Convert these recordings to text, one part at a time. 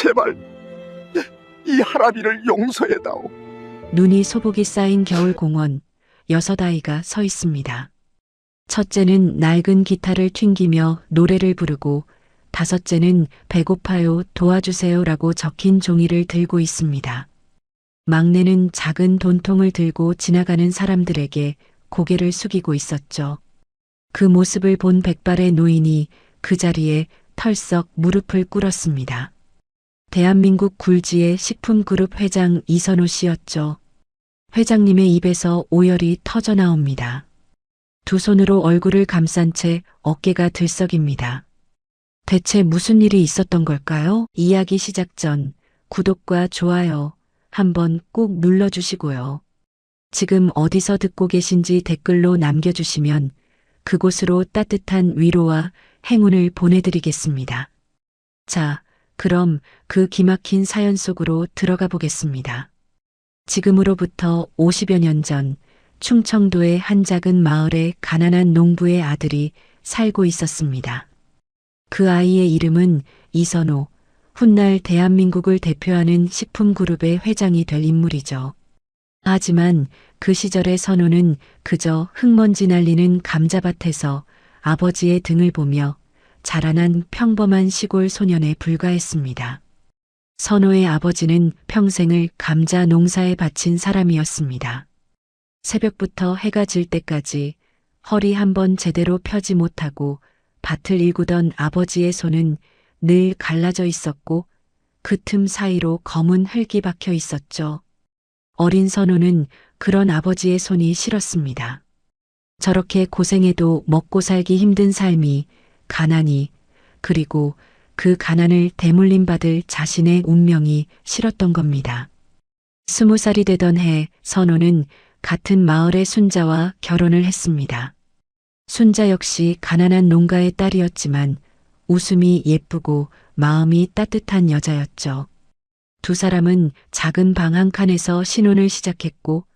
제발 이 할아비를 용서해다오. 눈이 소복이 쌓인 겨울 공원, 6아이가 서 있습니다. 첫째는 낡은 기타를 튕기며 노래를 부르고, 다섯째는 배고파요 도와주세요라고 적힌 종이를 들고 있습니다. 막내는 작은 돈통을 들고 지나가는 사람들에게 고개를 숙이고 있었죠. 그 모습을 본 백발의 노인이 그 자리에 털썩 무릎을 꿇었습니다. 대한민국 굴지의 식품그룹 회장 이선호 씨였죠. 회장님의 입에서 오열이 터져 나옵니다. 두 손으로 얼굴을 감싼 채 어깨가 들썩입니다. 대체 무슨 일이 있었던 걸까요? 이야기 시작 전 구독과 좋아요 한번 꼭 눌러주시고요. 지금 어디서 듣고 계신지 댓글로 남겨주시면 그곳으로 따뜻한 위로와 행운을 보내드리겠습니다. 자, 그럼 그 기막힌 사연 속으로 들어가 보겠습니다. 지금으로부터 50여 년 전 충청도의 한 작은 마을에 가난한 농부의 아들이 살고 있었습니다. 그 아이의 이름은 이선호, 훗날 대한민국을 대표하는 식품그룹의 회장이 될 인물이죠. 하지만 그 시절의 선호는 그저 흙먼지 날리는 감자밭에서 아버지의 등을 보며 자라난 평범한 시골 소년에 불과했습니다. 선호의 아버지는 평생을 감자 농사에 바친 사람이었습니다. 새벽부터 해가 질 때까지 허리 한번 제대로 펴지 못하고 밭을 일구던 아버지의 손은 늘 갈라져 있었고 그 틈 사이로 검은 흙이 박혀 있었죠. 어린 선호는 그런 아버지의 손이 싫었습니다. 저렇게 고생해도 먹고 살기 힘든 삶이, 가난이, 그리고 그 가난을 대물림 받을 자신의 운명이 싫었던 겁니다. 20살이 되던 해 선호는 같은 마을의 순자와 결혼을 했습니다. 순자 역시 가난한 농가의 딸이었지만 웃음이 예쁘고 마음이 따뜻한 여자였죠. 두 사람은 작은 방 한 칸에서 신혼을 시작했고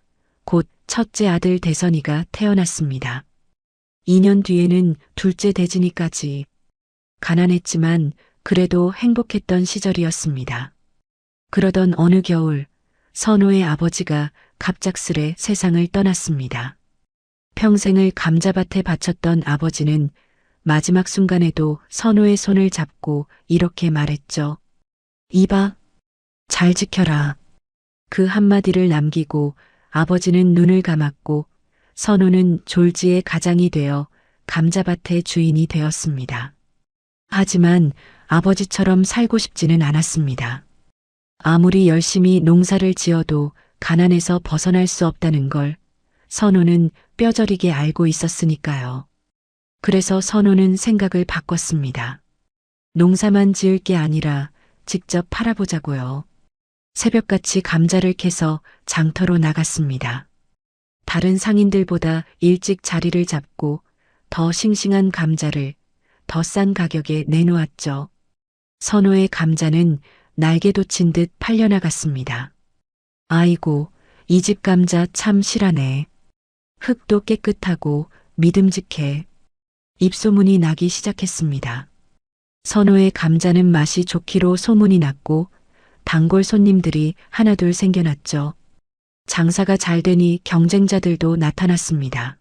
곧 첫째 아들 대선이가 태어났습니다. 2년 뒤에는 둘째 대진이까지. 가난했지만 그래도 행복했던 시절이었습니다. 그러던 어느 겨울 선호의 아버지가 갑작스레 세상을 떠났습니다. 평생을 감자밭에 바쳤던 아버지는 마지막 순간에도 선호의 손을 잡고 이렇게 말했죠. 이봐, 잘 지켜라. 그 한마디를 남기고 아버지는 눈을 감았고 선호는 졸지의 가장이 되어 감자밭의 주인이 되었습니다. 하지만 아버지처럼 살고 싶지는 않았습니다. 아무리 열심히 농사를 지어도 가난에서 벗어날 수 없다는 걸 선호는 뼈저리게 알고 있었으니까요. 그래서 선호는 생각을 바꿨습니다. 농사만 지을 게 아니라 직접 팔아보자고요. 새벽같이 감자를 캐서 장터로 나갔습니다. 다른 상인들보다 일찍 자리를 잡고 더 싱싱한 감자를 더 싼 가격에 내놓았죠. 선호의 감자는 날개 돋친 듯 팔려나갔습니다. 아이고, 이 집 감자 참 실하네. 흙도 깨끗하고 믿음직해. 입소문이 나기 시작했습니다. 선호의 감자는 맛이 좋기로 소문이 났고 단골 손님들이 하나둘 생겨났죠. 장사가 잘 되니 경쟁자들도 나타났습니다.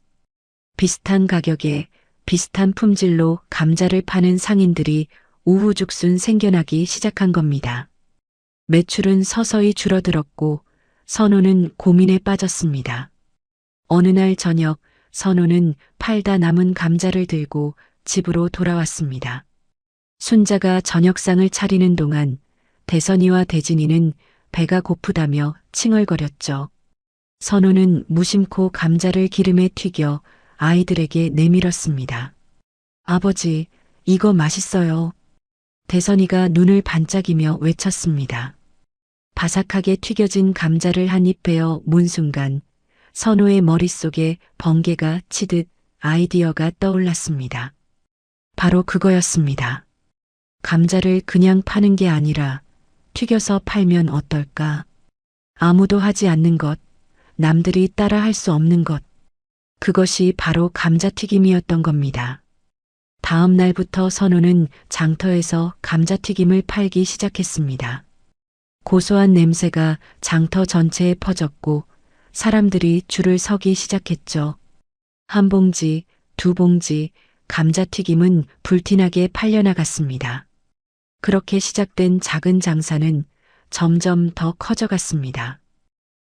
비슷한 가격에 비슷한 품질로 감자를 파는 상인들이 우후죽순 생겨나기 시작한 겁니다. 매출은 서서히 줄어들었고 선호는 고민에 빠졌습니다. 어느 날 저녁 선호는 팔다 남은 감자를 들고 집으로 돌아왔습니다. 순자가 저녁상을 차리는 동안 대선이와 대진이는 배가 고프다며 칭얼거렸죠. 선호는 무심코 감자를 기름에 튀겨 아이들에게 내밀었습니다. 아버지, 이거 맛있어요. 대선이가 눈을 반짝이며 외쳤습니다. 바삭하게 튀겨진 감자를 한 입 베어 문 순간 선호의 머릿속에 번개가 치듯 아이디어가 떠올랐습니다. 바로 그거였습니다. 감자를 그냥 파는 게 아니라 튀겨서 팔면 어떨까? 아무도 하지 않는 것, 남들이 따라 할 수 없는 것. 그것이 바로 감자튀김이었던 겁니다. 다음 날부터 선우는 장터에서 감자튀김을 팔기 시작했습니다. 고소한 냄새가 장터 전체에 퍼졌고 사람들이 줄을 서기 시작했죠. 한 봉지, 두 봉지, 감자튀김은 불티나게 팔려나갔습니다. 그렇게 시작된 작은 장사는 점점 더 커져갔습니다.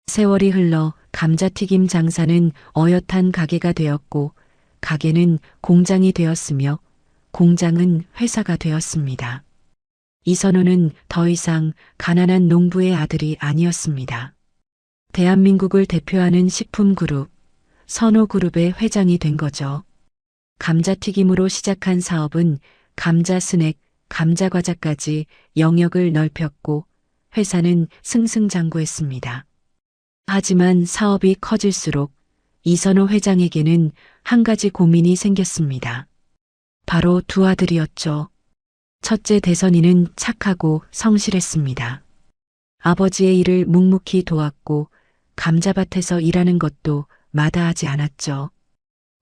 세월이 흘러 감자튀김 장사는 어엿한 가게가 되었고, 가게는 공장이 되었으며, 공장은 회사가 되었습니다. 이선호는 더 이상 가난한 농부의 아들이 아니었습니다. 대한민국을 대표하는 식품그룹, 선호그룹의 회장이 된 거죠. 감자튀김으로 시작한 사업은 감자 스낵, 감자 과자까지 영역을 넓혔고 회사는 승승장구했습니다. 하지만 사업이 커질수록 이선호 회장에게는 한 가지 고민이 생겼습니다. 바로 두 아들이었죠. 첫째 대선이는 착하고 성실했습니다. 아버지의 일을 묵묵히 도왔고 감자밭에서 일하는 것도 마다하지 않았죠.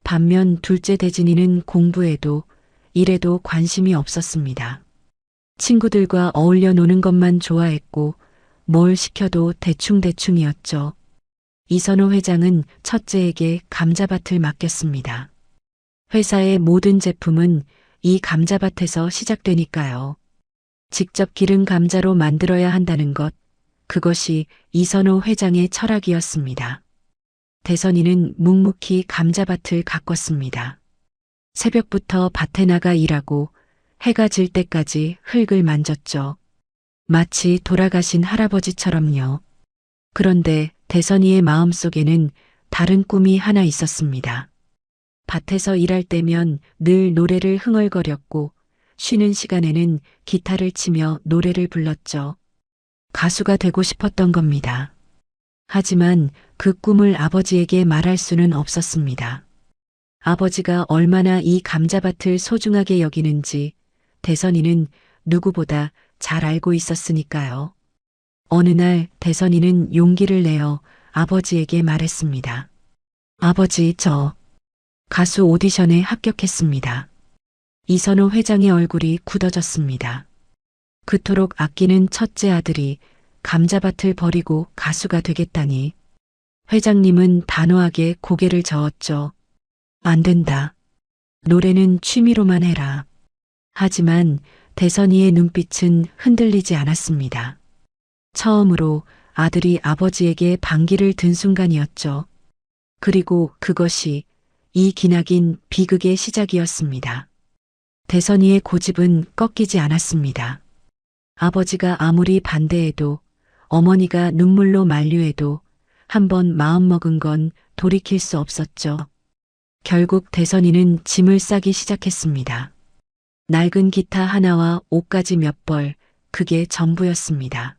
반면 둘째 대진이는 공부에도 일에도 관심이 없었습니다. 친구들과 어울려 노는 것만 좋아했고 뭘 시켜도 대충대충이었죠. 이선호 회장은 첫째에게 감자밭을 맡겼습니다. 회사의 모든 제품은 이 감자밭에서 시작되니까요. 직접 기른 감자로 만들어야 한다는 것, 그것이 이선호 회장의 철학이었습니다. 대선이는 묵묵히 감자밭을 가꿨습니다. 새벽부터 밭에 나가 일하고 해가 질 때까지 흙을 만졌죠. 마치 돌아가신 할아버지처럼요. 그런데 대선이의 마음속에는 다른 꿈이 하나 있었습니다. 밭에서 일할 때면 늘 노래를 흥얼거렸고 쉬는 시간에는 기타를 치며 노래를 불렀죠. 가수가 되고 싶었던 겁니다. 하지만 그 꿈을 아버지에게 말할 수는 없었습니다. 아버지가 얼마나 이 감자밭을 소중하게 여기는지 대선이는 누구보다 잘 알고 있었으니까요. 어느 날 대선이는 용기를 내어 아버지에게 말했습니다. 아버지, 저 가수 오디션에 합격했습니다. 이선호 회장의 얼굴이 굳어졌습니다. 그토록 아끼는 첫째 아들이 감자밭을 버리고 가수가 되겠다니. 회장님은 단호하게 고개를 저었죠. 안 된다. 노래는 취미로만 해라. 하지만 대선이의 눈빛은 흔들리지 않았습니다. 처음으로 아들이 아버지에게 반기를 든 순간이었죠. 그리고 그것이 이 기나긴 비극의 시작이었습니다. 대선이의 고집은 꺾이지 않았습니다. 아버지가 아무리 반대해도 어머니가 눈물로 만류해도 한번 마음먹은 건 돌이킬 수 없었죠. 결국 대선이는 짐을 싸기 시작했습니다. 낡은 기타 하나와 옷가지 몇 벌, 그게 전부였습니다.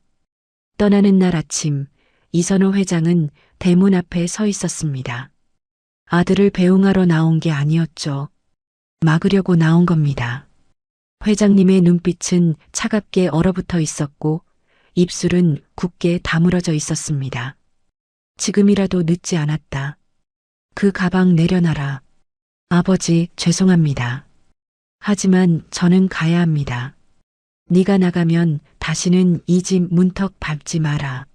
떠나는 날 아침, 이선호 회장은 대문 앞에 서 있었습니다. 아들을 배웅하러 나온 게 아니었죠. 막으려고 나온 겁니다. 회장님의 눈빛은 차갑게 얼어붙어 있었고 입술은 굳게 다물어져 있었습니다. 지금이라도 늦지 않았다. 그 가방 내려놔라. 아버지, 죄송합니다. 하지만 저는 가야 합니다. 네가 나가면 다시는 이 집 문턱 밟지 마라.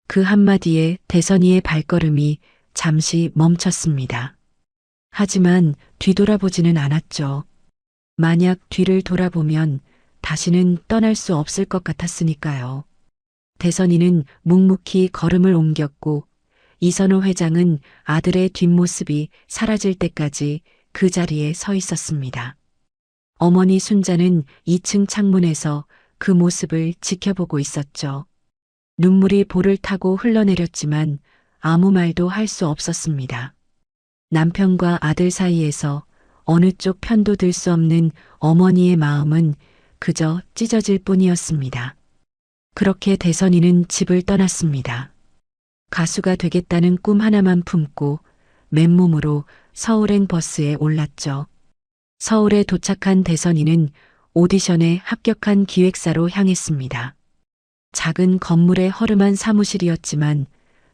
그 한마디에 대선이의 발걸음이 잠시 멈췄습니다. 하지만 뒤돌아보지는 않았죠. 만약 뒤를 돌아보면 다시는 떠날 수 없을 것 같았으니까요. 대선이는 묵묵히 걸음을 옮겼고 이선호 회장은 아들의 뒷모습이 사라질 때까지 그 자리에 서 있었습니다. 어머니 순자는 2층 창문에서 그 모습을 지켜보고 있었죠. 눈물이 볼을 타고 흘러내렸지만 아무 말도 할 수 없었습니다. 남편과 아들 사이에서 어느 쪽 편도 들 수 없는 어머니의 마음은 그저 찢어질 뿐이었습니다. 그렇게 대선이는 집을 떠났습니다. 가수가 되겠다는 꿈 하나만 품고 맨몸으로 서울행 버스에 올랐죠. 서울에 도착한 대선이는 오디션에 합격한 기획사로 향했습니다. 작은 건물의 허름한 사무실이었지만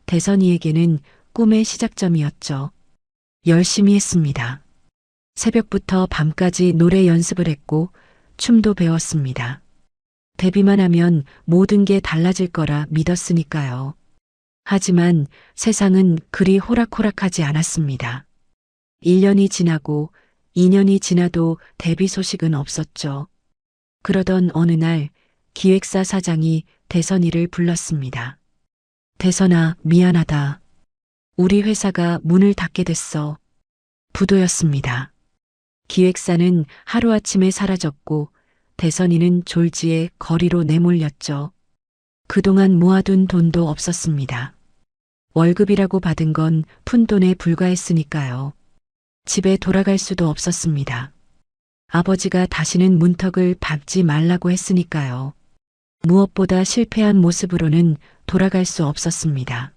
대선이에게는 꿈의 시작점이었죠. 열심히 했습니다. 새벽부터 밤까지 노래 연습을 했고 춤도 배웠습니다. 데뷔만 하면 모든 게 달라질 거라 믿었으니까요. 하지만 세상은 그리 호락호락하지 않았습니다. 1년이 지나고 2년이 지나도 데뷔 소식은 없었죠. 그러던 어느 날 기획사 사장이 대선이를 불렀습니다. 대선아, 미안하다. 우리 회사가 문을 닫게 됐어. 부도였습니다. 기획사는 하루아침에 사라졌고 대선이는 졸지에 거리로 내몰렸죠. 그동안 모아둔 돈도 없었습니다. 월급이라고 받은 건 푼돈에 불과했으니까요. 집에 돌아갈 수도 없었습니다. 아버지가 다시는 문턱을 밟지 말라고 했으니까요. 무엇보다 실패한 모습으로는 돌아갈 수 없었습니다.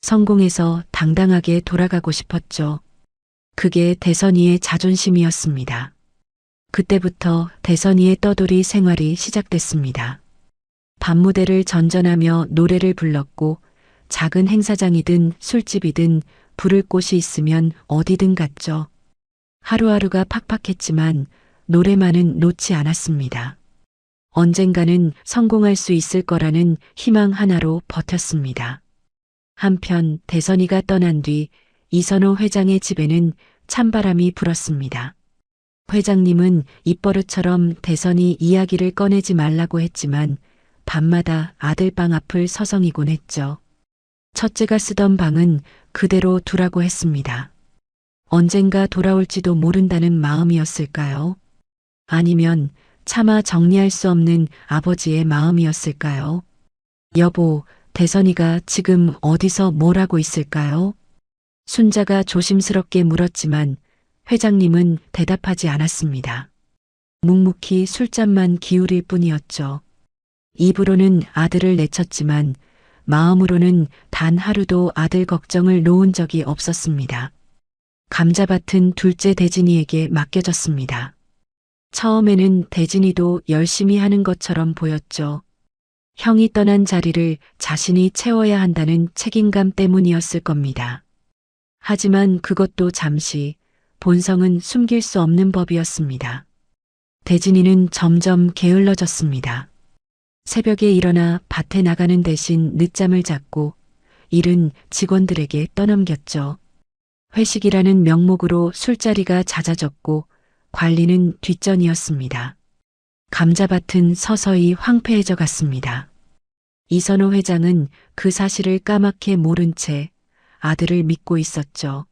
성공해서 당당하게 돌아가고 싶었죠. 그게 대선이의 자존심이었습니다. 그때부터 대선이의 떠돌이 생활이 시작됐습니다. 밤무대를 전전하며 노래를 불렀고 작은 행사장이든 술집이든 부를 곳이 있으면 어디든 갔죠. 하루하루가 팍팍했지만 노래만은 놓지 않았습니다. 언젠가는 성공할 수 있을 거라는 희망 하나로 버텼습니다. 한편 대선이가 떠난 뒤 이선호 회장의 집에는 찬바람이 불었습니다. 회장님은 입버릇처럼 대선이 이야기를 꺼내지 말라고 했지만 밤마다 아들 방 앞을 서성이곤 했죠. 첫째가 쓰던 방은 그대로 두라고 했습니다. 언젠가 돌아올지도 모른다는 마음이었을까요? 아니면 차마 정리할 수 없는 아버지의 마음이었을까요? 여보, 대선이가 지금 어디서 뭘 하고 있을까요? 순자가 조심스럽게 물었지만 회장님은 대답하지 않았습니다. 묵묵히 술잔만 기울일 뿐이었죠. 입으로는 아들을 내쳤지만 마음으로는 단 하루도 아들 걱정을 놓은 적이 없었습니다. 감자밭은 둘째 대진이에게 맡겨졌습니다. 처음에는 대진이도 열심히 하는 것처럼 보였죠. 형이 떠난 자리를 자신이 채워야 한다는 책임감 때문이었을 겁니다. 하지만 그것도 잠시, 본성은 숨길 수 없는 법이었습니다. 대진이는 점점 게을러졌습니다. 새벽에 일어나 밭에 나가는 대신 늦잠을 잤고 일은 직원들에게 떠넘겼죠. 회식이라는 명목으로 술자리가 잦아졌고 관리는 뒷전이었습니다. 감자밭은 서서히 황폐해져 갔습니다. 이선호 회장은 그 사실을 까맣게 모른 채 아들을 믿고 있었죠.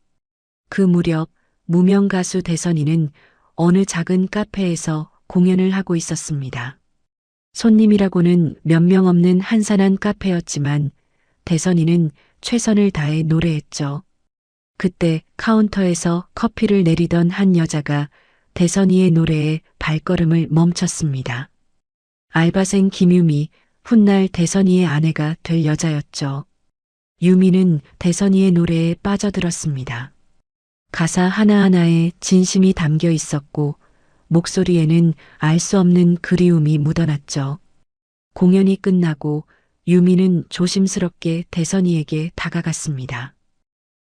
그 무렵 무명 가수 대선이는 어느 작은 카페에서 공연을 하고 있었습니다. 손님이라고는 몇 명 없는 한산한 카페였지만 대선이는 최선을 다해 노래했죠. 그때 카운터에서 커피를 내리던 한 여자가 대선이의 노래에 발걸음을 멈췄습니다. 알바생 김유미, 훗날 대선이의 아내가 될 여자였죠. 유미는 대선이의 노래에 빠져들었습니다. 가사 하나하나에 진심이 담겨 있었고 목소리에는 알 수 없는 그리움이 묻어났죠. 공연이 끝나고 유미는 조심스럽게 대선이에게 다가갔습니다.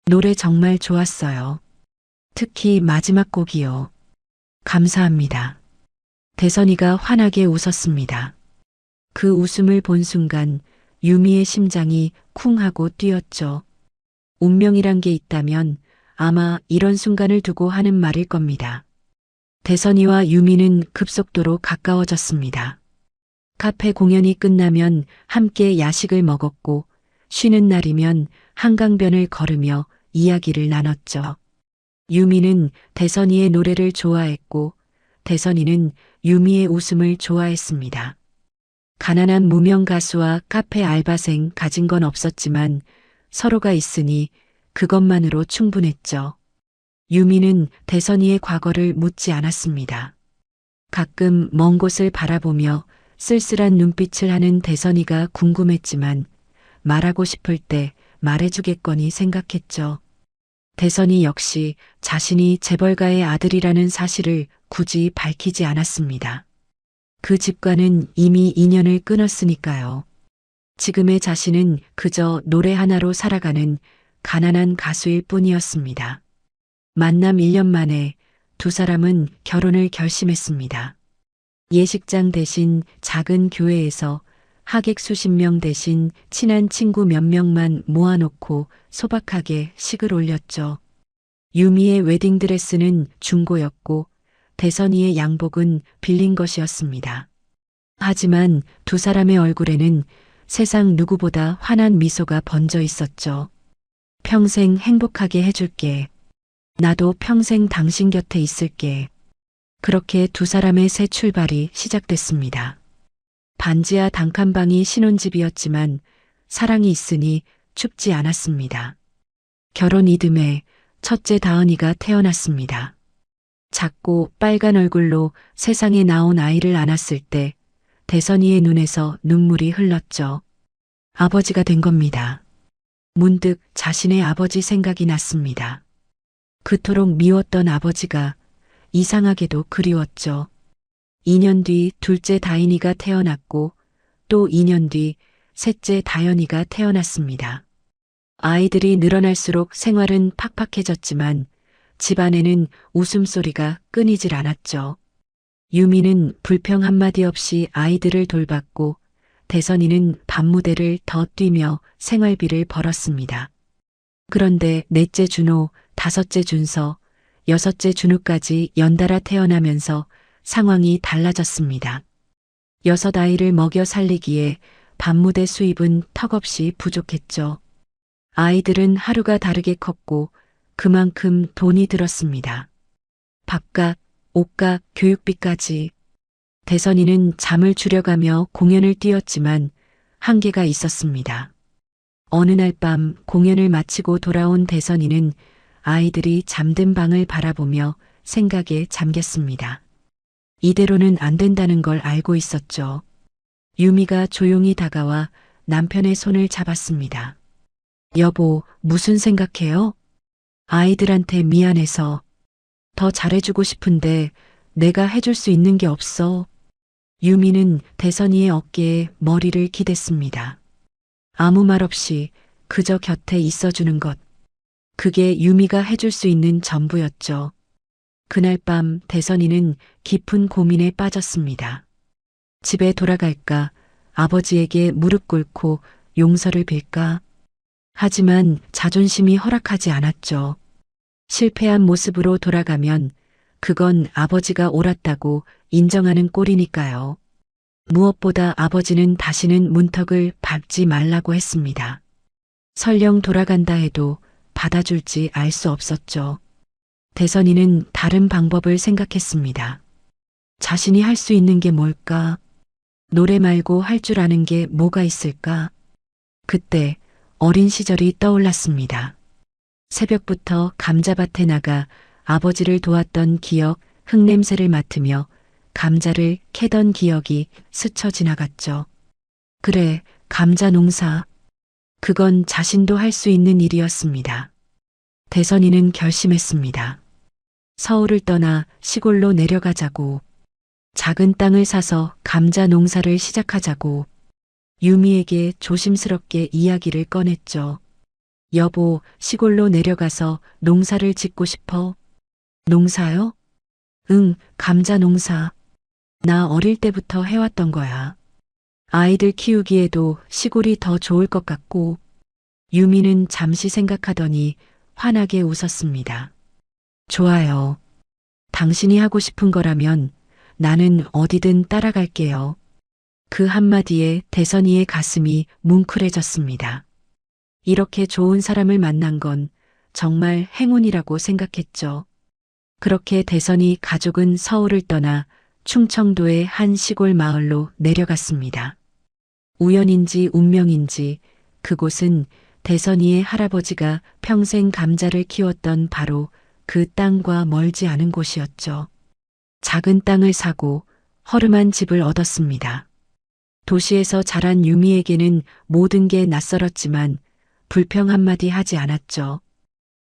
노래 정말 좋았어요. 특히 마지막 곡이요. 감사합니다. 대선이가 환하게 웃었습니다. 그 웃음을 본 순간 유미의 심장이 쿵 하고 뛰었죠. 운명이란 게 있다면 아마 이런 순간을 두고 하는 말일 겁니다. 대선이와 유미는 급속도로 가까워졌습니다. 카페 공연이 끝나면 함께 야식을 먹었고 쉬는 날이면 한강변을 걸으며 이야기를 나눴죠. 유미는 대선이의 노래를 좋아했고 대선이는 유미의 웃음을 좋아했습니다. 가난한 무명 가수와 카페 알바생 가진 건 없었지만 서로가 있으니 그것만으로 충분했죠. 유미는 대선이의 과거를 묻지 않았습니다. 가끔 먼 곳을 바라보며 쓸쓸한 눈빛을 하는 대선이가 궁금했지만 말하고 싶을 때 말해주겠거니 생각했죠. 대선이 역시 자신이 재벌가의 아들이라는 사실을 굳이 밝히지 않았습니다. 그 집과는 이미 인연을 끊었으니까요. 지금의 자신은 그저 노래 하나로 살아가는 가난한 가수일 뿐이었습니다. 만남 1년 만에 두 사람은 결혼을 결심했습니다. 예식장 대신 작은 교회에서 하객 수십 명 대신 친한 친구 몇 명만 모아놓고 소박하게 식을 올렸죠. 유미의 웨딩드레스는 중고였고 대선이의 양복은 빌린 것이었습니다. 하지만 두 사람의 얼굴에는 세상 누구보다 환한 미소가 번져 있었죠. 평생 행복하게 해줄게. 나도 평생 당신 곁에 있을게. 그렇게 두 사람의 새 출발이 시작됐습니다. 반지하 단칸방이 신혼집이었지만 사랑이 있으니 춥지 않았습니다. 결혼 이듬해 첫째 다은이가 태어났습니다. 작고 빨간 얼굴로 세상에 나온 아이를 안았을 때 대선이의 눈에서 눈물이 흘렀죠. 아버지가 된 겁니다. 문득 자신의 아버지 생각이 났습니다. 그토록 미웠던 아버지가 이상하게도 그리웠죠. 2년 뒤 둘째 다인이가 태어났고 또 2년 뒤 셋째 다연이가 태어났습니다. 아이들이 늘어날수록 생활은 팍팍해졌지만 집안에는 웃음소리가 끊이질 않았죠. 유미는 불평 한마디 없이 아이들을 돌봤고 대선이는 밤무대를 더 뛰며 생활비를 벌었습니다. 그런데 넷째 준호, 다섯째 준서, 여섯째 준우까지 연달아 태어나면서 상황이 달라졌습니다. 6아이를 먹여 살리기에 밤무대 수입은 턱없이 부족했죠. 아이들은 하루가 다르게 컸고 그만큼 돈이 들었습니다. 밥값, 옷값, 교육비까지. 대선이는 잠을 줄여가며 공연을 뛰었지만 한계가 있었습니다. 어느 날 밤 공연을 마치고 돌아온 대선이는 아이들이 잠든 방을 바라보며 생각에 잠겼습니다. 이대로는 안 된다는 걸 알고 있었죠. 유미가 조용히 다가와 남편의 손을 잡았습니다. 여보, 무슨 생각해요? 아이들한테 미안해서. 더 잘해주고 싶은데 내가 해줄 수 있는 게 없어. 유미는 대선이의 어깨에 머리를 기댔습니다. 아무 말 없이 그저 곁에 있어주는 것. 그게 유미가 해줄 수 있는 전부였죠. 그날 밤 대선이는 깊은 고민에 빠졌습니다. 집에 돌아갈까? 아버지에게 무릎 꿇고 용서를 빌까? 하지만 자존심이 허락하지 않았죠. 실패한 모습으로 돌아가면 그건 아버지가 옳았다고 인정하는 꼴이니까요. 무엇보다 아버지는 다시는 문턱을 밟지 말라고 했습니다. 설령 돌아간다 해도 받아줄지 알 수 없었죠. 대선이는 다른 방법을 생각했습니다. 자신이 할 수 있는 게 뭘까? 노래 말고 할 줄 아는 게 뭐가 있을까? 그때 어린 시절이 떠올랐습니다. 새벽부터 감자밭에 나가 아버지를 도왔던 기억, 흙냄새를 맡으며 감자를 캐던 기억이 스쳐 지나갔죠. 그래, 감자 농사. 그건 자신도 할 수 있는 일이었습니다. 대선이는 결심했습니다. 서울을 떠나 시골로 내려가자고. 작은 땅을 사서 감자 농사를 시작하자고. 유미에게 조심스럽게 이야기를 꺼냈죠. 여보, 시골로 내려가서 농사를 짓고 싶어. 농사요? 응, 감자 농사. 나 어릴 때부터 해왔던 거야. 아이들 키우기에도 시골이 더 좋을 것 같고. 유미는 잠시 생각하더니 환하게 웃었습니다. 좋아요. 당신이 하고 싶은 거라면 나는 어디든 따라갈게요. 그 한마디에 대선이의 가슴이 뭉클해졌습니다. 이렇게 좋은 사람을 만난 건 정말 행운이라고 생각했죠. 그렇게 대선이 가족은 서울을 떠나 충청도의 한 시골 마을로 내려갔습니다. 우연인지 운명인지 그곳은 대선이의 할아버지가 평생 감자를 키웠던 바로 그 땅과 멀지 않은 곳이었죠. 작은 땅을 사고 허름한 집을 얻었습니다. 도시에서 자란 유미에게는 모든 게 낯설었지만 불평 한마디 하지 않았죠.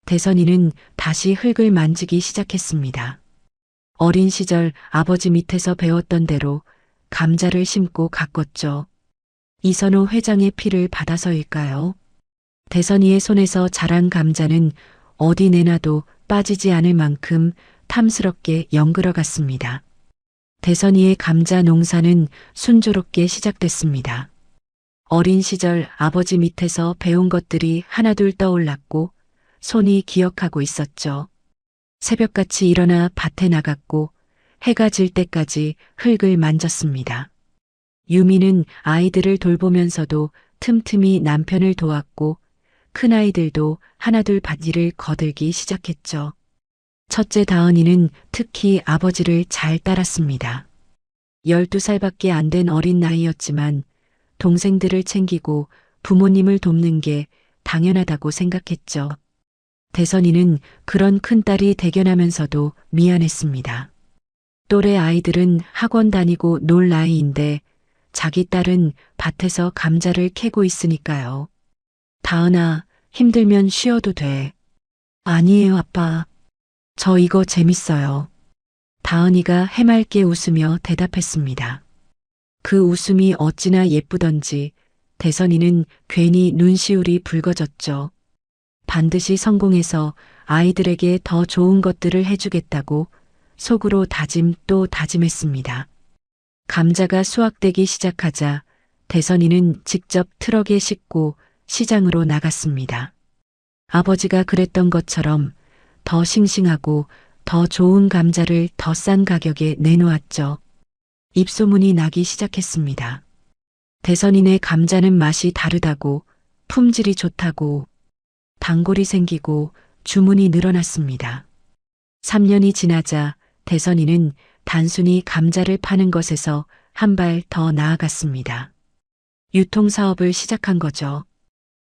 대선이는 다시 흙을 만지기 시작했습니다. 어린 시절 아버지 밑에서 배웠던 대로 감자를 심고 가꿨죠. 이선호 회장의 피를 받아서일까요? 대선이의 손에서 자란 감자는 어디 내놔도 빠지지 않을 만큼 탐스럽게 연그러갔습니다. 대선이의 감자 농사는 순조롭게 시작됐습니다. 어린 시절 아버지 밑에서 배운 것들이 하나둘 떠올랐고 손이 기억하고 있었죠. 새벽같이 일어나 밭에 나갔고 해가 질 때까지 흙을 만졌습니다. 유미는 아이들을 돌보면서도 틈틈이 남편을 도왔고 큰아이들도 하나둘 밭일을 거들기 시작했죠. 첫째 다은이는 특히 아버지를 잘 따랐습니다. 12살밖에 안 된 어린 나이였지만 동생들을 챙기고 부모님을 돕는 게 당연하다고 생각했죠. 대선이는 그런 큰딸이 대견하면서도 미안했습니다. 또래 아이들은 학원 다니고 놀 나이인데 자기 딸은 밭에서 감자를 캐고 있으니까요. 다은아, 힘들면 쉬어도 돼. 아니에요, 아빠. 저 이거 재밌어요. 다은이가 해맑게 웃으며 대답했습니다. 그 웃음이 어찌나 예쁘던지 대선이는 괜히 눈시울이 붉어졌죠. 반드시 성공해서 아이들에게 더 좋은 것들을 해주겠다고 속으로 다짐 또 다짐했습니다. 감자가 수확되기 시작하자 대선이는 직접 트럭에 싣고 시장으로 나갔습니다. 아버지가 그랬던 것처럼 더 싱싱하고 더 좋은 감자를 더 싼 가격에 내놓았죠. 입소문이 나기 시작했습니다. 대선이네 감자는 맛이 다르다고, 품질이 좋다고, 단골이 생기고 주문이 늘어났습니다. 3년이 지나자 대선이는 단순히 감자를 파는 것에서 한 발 더 나아갔습니다. 유통사업을 시작한 거죠.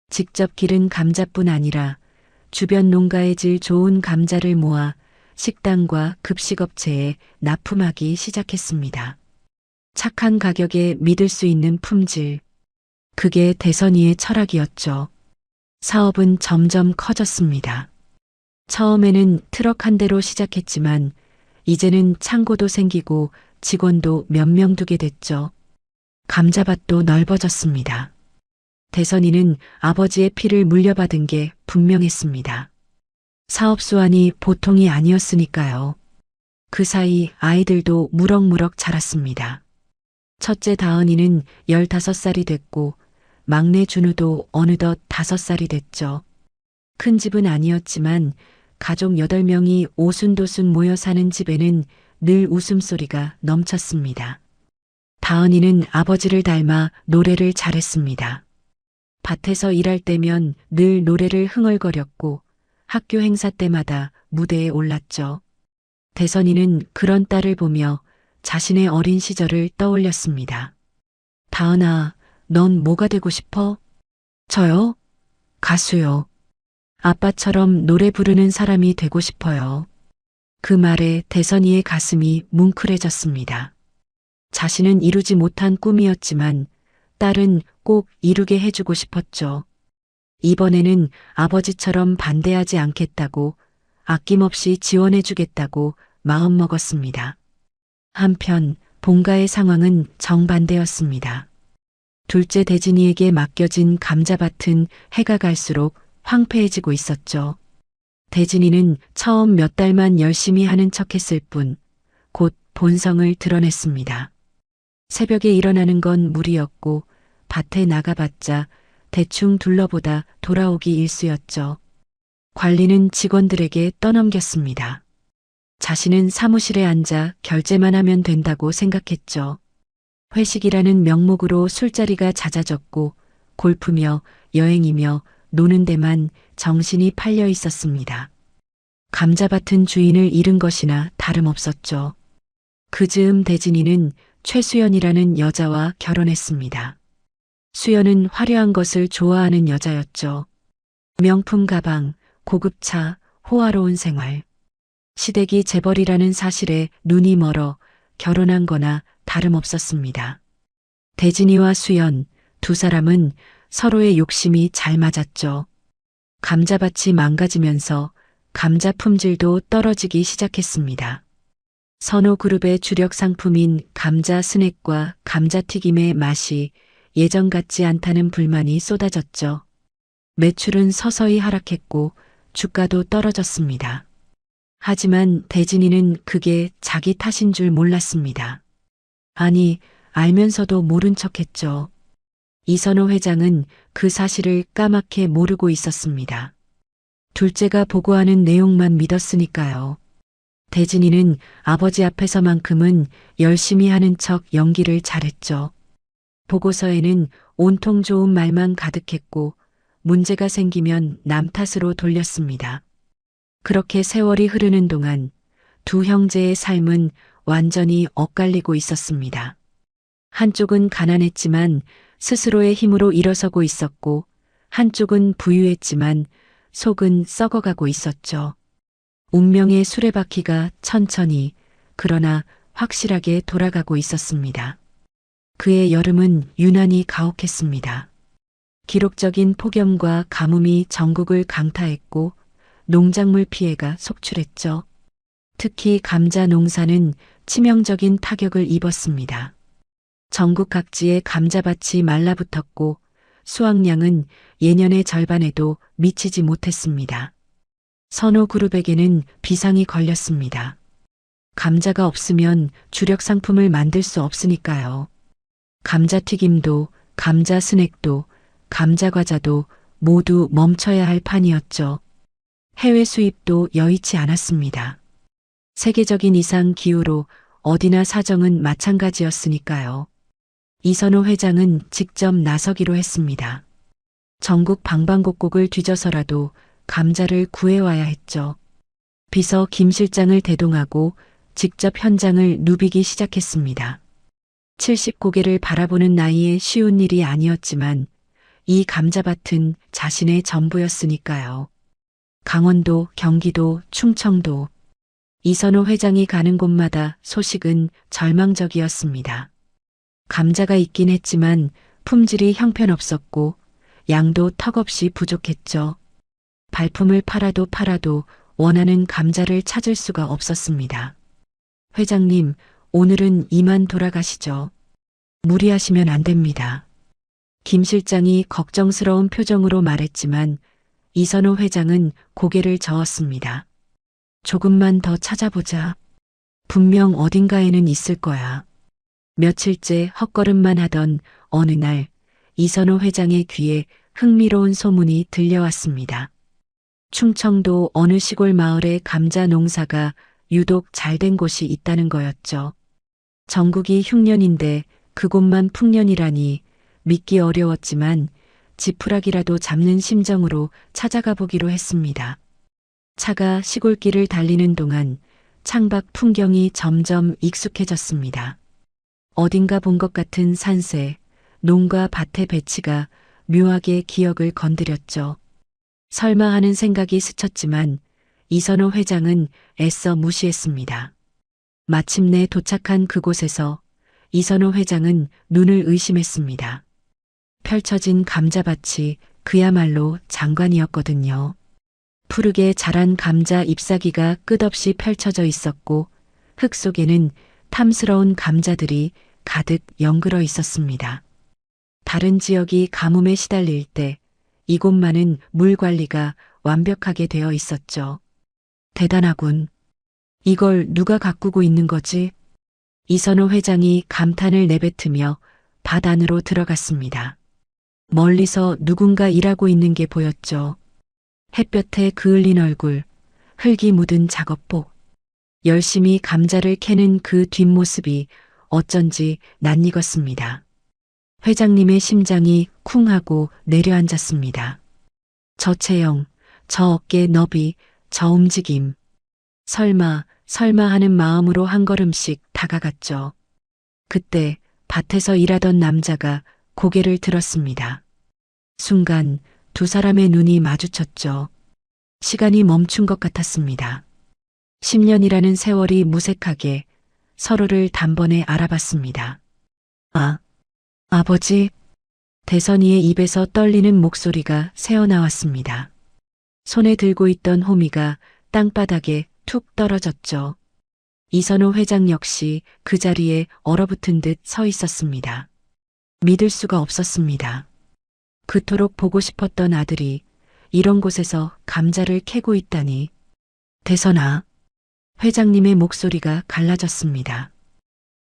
직접 기른 감자뿐 아니라 주변 농가의 질 좋은 감자를 모아 식당과 급식업체에 납품하기 시작했습니다. 착한 가격에 믿을 수 있는 품질. 그게 대선이의 철학이었죠. 사업은 점점 커졌습니다. 처음에는 트럭 한 대로 시작했지만 이제는 창고도 생기고 직원도 몇 명 두게 됐죠. 감자밭도 넓어졌습니다. 대선이는 아버지의 피를 물려받은 게 분명했습니다. 사업 수완이 보통이 아니었으니까요. 그 사이 아이들도 무럭무럭 자랐습니다. 첫째 다은이는 15살이 됐고 막내 준우도 어느덧 5살이 됐죠. 큰 집은 아니었지만 가족 8명이 오순도순 모여 사는 집에는 늘 웃음소리가 넘쳤습니다. 다은이는 아버지를 닮아 노래를 잘했습니다. 밭에서 일할 때면 늘 노래를 흥얼거렸고 학교 행사 때마다 무대에 올랐죠. 대선이는 그런 딸을 보며 자신의 어린 시절을 떠올렸습니다. 다은아, 넌 뭐가 되고 싶어? 저요? 가수요. 아빠처럼 노래 부르는 사람이 되고 싶어요. 그 말에 대선이의 가슴이 뭉클해졌습니다. 자신은 이루지 못한 꿈이었지만 딸은 꼭 이루게 해주고 싶었죠. 이번에는 아버지처럼 반대하지 않겠다고 아낌없이 지원해주겠다고 마음먹었습니다. 한편 본가의 상황은 정반대였습니다. 둘째 대진이에게 맡겨진 감자밭은 해가 갈수록 황폐해지고 있었죠. 대진이는 처음 몇 달만 열심히 하는 척했을 뿐 곧 본성을 드러냈습니다. 새벽에 일어나는 건 무리였고 밭에 나가봤자 대충 둘러보다 돌아오기 일쑤였죠. 관리는 직원들에게 떠넘겼습니다. 자신은 사무실에 앉아 결제만 하면 된다고 생각했죠. 회식이라는 명목으로 술자리가 잦아졌고 골프며 여행이며 노는 데만 정신이 팔려 있었습니다. 감자밭은 주인을 잃은 것이나 다름없었죠. 그 즈음 대진이는 최수연이라는 여자와 결혼했습니다. 수연은 화려한 것을 좋아하는 여자였죠. 명품 가방, 고급차, 호화로운 생활. 시댁이 재벌이라는 사실에 눈이 멀어 결혼한 거나 다름없었습니다. 대진이와 수연 두 사람은 서로의 욕심이 잘 맞았죠. 감자밭이 망가지면서 감자 품질도 떨어지기 시작했습니다. 선호그룹의 주력 상품인 감자 스낵과 감자튀김의 맛이 예전 같지 않다는 불만이 쏟아졌죠. 매출은 서서히 하락했고 주가도 떨어졌습니다. 하지만 대진이는 그게 자기 탓인 줄 몰랐습니다. 아니, 알면서도 모른 척했죠. 이선호 회장은 그 사실을 까맣게 모르고 있었습니다. 둘째가 보고하는 내용만 믿었으니까요. 대진이는 아버지 앞에서만큼은 열심히 하는 척 연기를 잘했죠. 보고서에는 온통 좋은 말만 가득했고 문제가 생기면 남 탓으로 돌렸습니다. 그렇게 세월이 흐르는 동안 두 형제의 삶은 완전히 엇갈리고 있었습니다. 한쪽은 가난했지만 스스로의 힘으로 일어서고 있었고 한쪽은 부유했지만 속은 썩어가고 있었죠. 운명의 수레바퀴가 천천히 그러나 확실하게 돌아가고 있었습니다. 그의 여름은 유난히 가혹했습니다. 기록적인 폭염과 가뭄이 전국을 강타했고 농작물 피해가 속출했죠. 특히 감자 농사는 치명적인 타격을 입었습니다. 전국 각지의 감자밭이 말라붙었고 수확량은 예년의 절반에도 미치지 못했습니다. 선호 그룹에게는 비상이 걸렸습니다. 감자가 없으면 주력 상품을 만들 수 없으니까요. 감자튀김도, 감자 스낵도, 감자 과자도 모두 멈춰야 할 판이었죠. 해외 수입도 여의치 않았습니다. 세계적인 이상 기후로 어디나 사정은 마찬가지였으니까요. 이선호 회장은 직접 나서기로 했습니다. 전국 방방곡곡을 뒤져서라도 감자를 구해와야 했죠. 비서 김 실장을 대동하고 직접 현장을 누비기 시작했습니다. 70고개를 바라보는 나이에 쉬운 일이 아니었지만 이 감자밭은 자신의 전부였으니까요. 강원도, 경기도, 충청도. 이선호 회장이 가는 곳마다 소식은 절망적이었습니다. 감자가 있긴 했지만 품질이 형편없었고 양도 턱없이 부족했죠. 발품을 팔아도 원하는 감자를 찾을 수가 없었습니다. 회장님, 오늘은 이만 돌아가시죠. 무리하시면 안 됩니다. 김 실장이 걱정스러운 표정으로 말했지만 이선호 회장은 고개를 저었습니다. 조금만 더 찾아보자. 분명 어딘가에는 있을 거야. 며칠째 헛걸음만 하던 어느 날 이선호 회장의 귀에 흥미로운 소문이 들려왔습니다. 충청도 어느 시골 마을에 감자 농사가 유독 잘된 곳이 있다는 거였죠. 전국이 흉년인데 그곳만 풍년이라니 믿기 어려웠지만 지푸라기라도 잡는 심정으로 찾아가 보기로 했습니다. 차가 시골길을 달리는 동안 창밖 풍경이 점점 익숙해졌습니다. 어딘가 본 것 같은 산새, 농가 밭의 배치가 묘하게 기억을 건드렸죠. 설마 하는 생각이 스쳤지만 이선호 회장은 애써 무시했습니다. 마침내 도착한 그곳에서 이선호 회장은 눈을 의심했습니다. 펼쳐진 감자밭이 그야말로 장관이었거든요. 푸르게 자란 감자 잎사귀가 끝없이 펼쳐져 있었고 흙 속에는 탐스러운 감자들이 가득 연그러 있었습니다. 다른 지역이 가뭄에 시달릴 때 이곳만은 물 관리가 완벽하게 되어 있었죠. 대단하군. 이걸 누가 가꾸고 있는 거지? 이선호 회장이 감탄을 내뱉으며 밭 안으로 들어갔습니다. 멀리서 누군가 일하고 있는 게 보였죠. 햇볕에 그을린 얼굴, 흙이 묻은 작업복. 열심히 감자를 캐는 그 뒷모습이 어쩐지 낯익었습니다. 회장님의 심장이 쿵 하고 내려앉았습니다. 저 체형, 저 어깨 너비, 저 움직임. 설마 하는 마음으로 한 걸음씩 다가갔죠. 그때 밭에서 일하던 남자가 고개를 들었습니다. 순간 두 사람의 눈이 마주쳤죠. 시간이 멈춘 것 같았습니다. 10년이라는 세월이 무색하게 서로를 단번에 알아봤습니다. 아버지. 대선이의 입에서 떨리는 목소리가 새어나왔습니다. 손에 들고 있던 호미가 땅바닥에 툭 떨어졌죠. 이선호 회장 역시 그 자리에 얼어붙은 듯 서 있었습니다. 믿을 수가 없었습니다. 그토록 보고 싶었던 아들이 이런 곳에서 감자를 캐고 있다니. 대선아, 회장님의 목소리가 갈라졌습니다.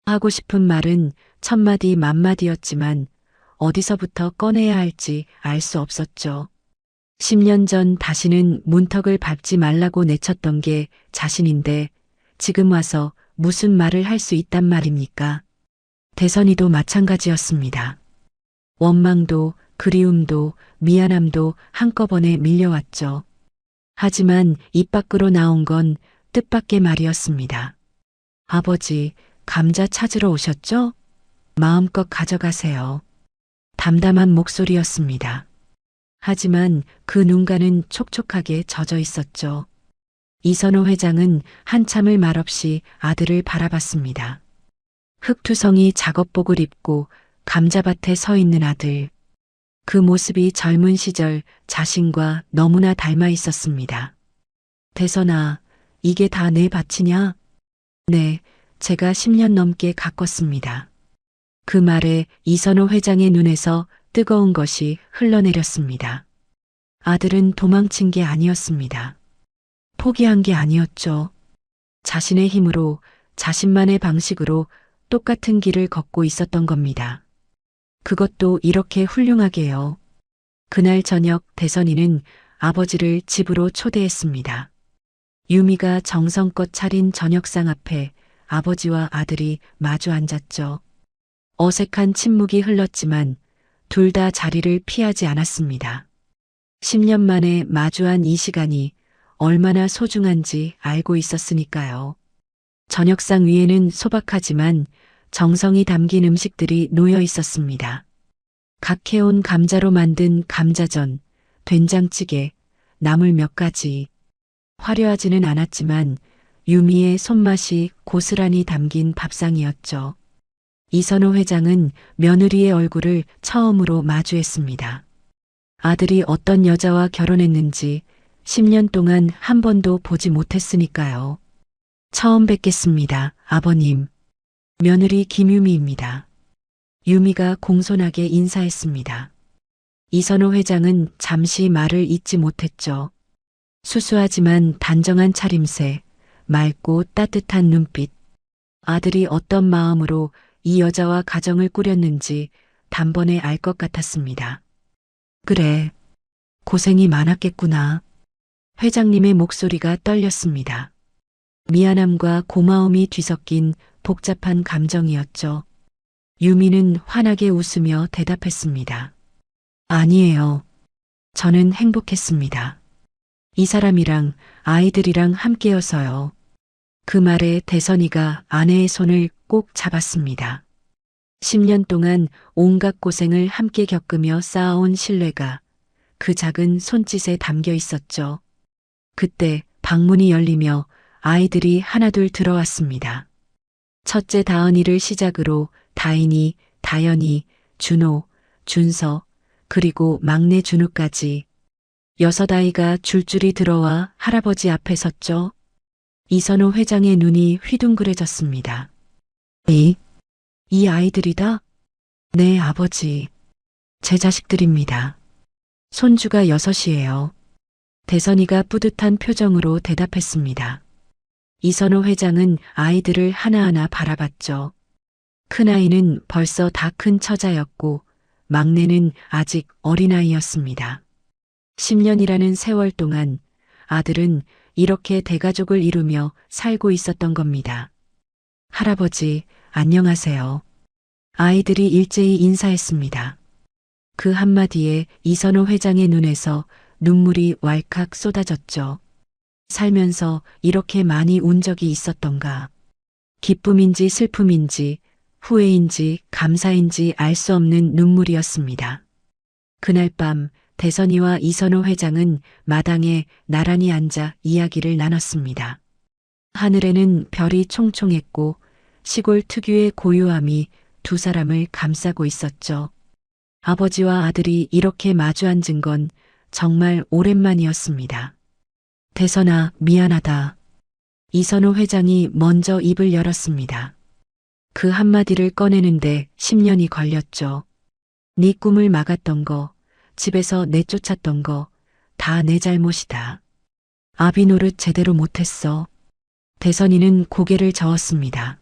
하고 싶은 말은 천마디 만마디였지만 어디서부터 꺼내야 할지 알 수 없었죠. 10년 전 다시는 문턱을 밟지 말라고 내쳤던 게 자신인데 지금 와서 무슨 말을 할 수 있단 말입니까? 대선이도 마찬가지였습니다. 원망도 그리움도 미안함도 한꺼번에 밀려왔죠. 하지만 입 밖으로 나온 건 뜻밖의 말이었습니다. 아버지, 감자 찾으러 오셨죠? 마음껏 가져가세요. 담담한 목소리였습니다. 하지만 그 눈가는 촉촉하게 젖어 있었죠. 이선호 회장은 한참을 말없이 아들을 바라봤습니다. 흑투성이 작업복을 입고 감자밭에 서 있는 아들. 그 모습이 젊은 시절 자신과 너무나 닮아 있었습니다. 대선아, 이게 다 내 밭이냐? 네, 제가 10년 넘게 가꿨습니다. 그 말에 이선호 회장의 눈에서 뜨거운 것이 흘러내렸습니다. 아들은 도망친 게 아니었습니다. 포기한 게 아니었죠. 자신의 힘으로 자신만의 방식으로 똑같은 길을 걷고 있었던 겁니다. 그것도 이렇게 훌륭하게요. 그날 저녁 대선이는 아버지를 집으로 초대했습니다. 유미가 정성껏 차린 저녁상 앞에 아버지와 아들이 마주 앉았죠. 어색한 침묵이 흘렀지만 둘 다 자리를 피하지 않았습니다. 10년 만에 마주한 이 시간이 얼마나 소중한지 알고 있었으니까요. 저녁상 위에는 소박하지만 정성이 담긴 음식들이 놓여 있었습니다. 각 해온 감자로 만든 감자전, 된장찌개, 나물 몇 가지. 화려하지는 않았지만 유미의 손맛이 고스란히 담긴 밥상이었죠. 이선호 회장은 며느리의 얼굴을 처음으로 마주했습니다. 아들이 어떤 여자와 결혼했는지 10년 동안 한 번도 보지 못했으니까요. 처음 뵙겠습니다, 아버님. 며느리 김유미입니다. 유미가 공손하게 인사했습니다. 이선호 회장은 잠시 말을 잇지 못했죠. 수수하지만 단정한 차림새, 맑고 따뜻한 눈빛. 아들이 어떤 마음으로 이 여자와 가정을 꾸렸는지 단번에 알 것 같았습니다. 그래, 고생이 많았겠구나. 회장님의 목소리가 떨렸습니다. 미안함과 고마움이 뒤섞인 복잡한 감정이었죠. 유미는 환하게 웃으며 대답했습니다. 아니에요. 저는 행복했습니다. 이 사람이랑 아이들이랑 함께여서요. 그 말에 대선이가 아내의 손을 꼭 잡았습니다. 10년 동안 온갖 고생을 함께 겪으며 쌓아온 신뢰가 그 작은 손짓에 담겨 있었죠. 그때 방문이 열리며 아이들이 하나둘 들어왔습니다. 첫째 다은이를 시작으로 다인이, 다연이, 준호, 준서, 그리고 막내 준우까지 6아이가 줄줄이 들어와 할아버지 앞에 섰죠. 이선호 회장의 눈이 휘둥그레졌습니다. 이 아이들이다? 네, 아버지. 제 자식들입니다. 손주가 6이에요. 대선이가 뿌듯한 표정으로 대답했습니다. 이선호 회장은 아이들을 하나하나 바라봤죠. 큰아이는 벌써 다 큰 처자였고 막내는 아직 어린아이였습니다. 10년이라는 세월 동안 아들은 이렇게 대가족을 이루며 살고 있었던 겁니다. 할아버지, 안녕하세요. 아이들이 일제히 인사했습니다. 그 한마디에 이선호 회장의 눈에서 눈물이 왈칵 쏟아졌죠. 살면서 이렇게 많이 운 적이 있었던가. 기쁨인지 슬픔인지 후회인지 감사인지 알 수 없는 눈물이었습니다. 그날 밤 대선이와 이선호 회장은 마당에 나란히 앉아 이야기를 나눴습니다. 하늘에는 별이 총총했고 시골 특유의 고요함이 두 사람을 감싸고 있었죠. 아버지와 아들이 이렇게 마주 앉은 건 정말 오랜만이었습니다. 대선아, 미안하다. 이선호 회장이 먼저 입을 열었습니다. 그 한마디를 꺼내는데 10년이 걸렸죠. 네 꿈을 막았던 거, 집에서 내쫓았던 거, 다 내 잘못이다. 아비 노릇 제대로 못했어. 대선이는 고개를 저었습니다.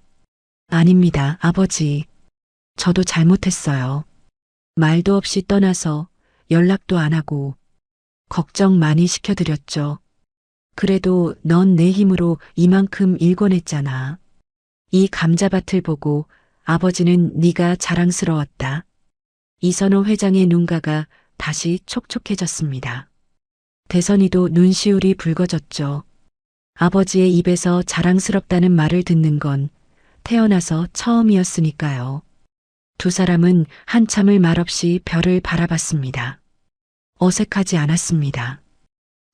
아닙니다, 아버지. 저도 잘못했어요. 말도 없이 떠나서 연락도 안 하고 걱정 많이 시켜드렸죠. 그래도 넌 내 힘으로 이만큼 일궈냈잖아. 이 감자밭을 보고 아버지는 네가 자랑스러웠다. 이선호 회장의 눈가가 다시 촉촉해졌습니다. 대선이도 눈시울이 붉어졌죠. 아버지의 입에서 자랑스럽다는 말을 듣는 건 태어나서 처음이었으니까요. 두 사람은 한참을 말없이 별을 바라봤습니다. 어색하지 않았습니다.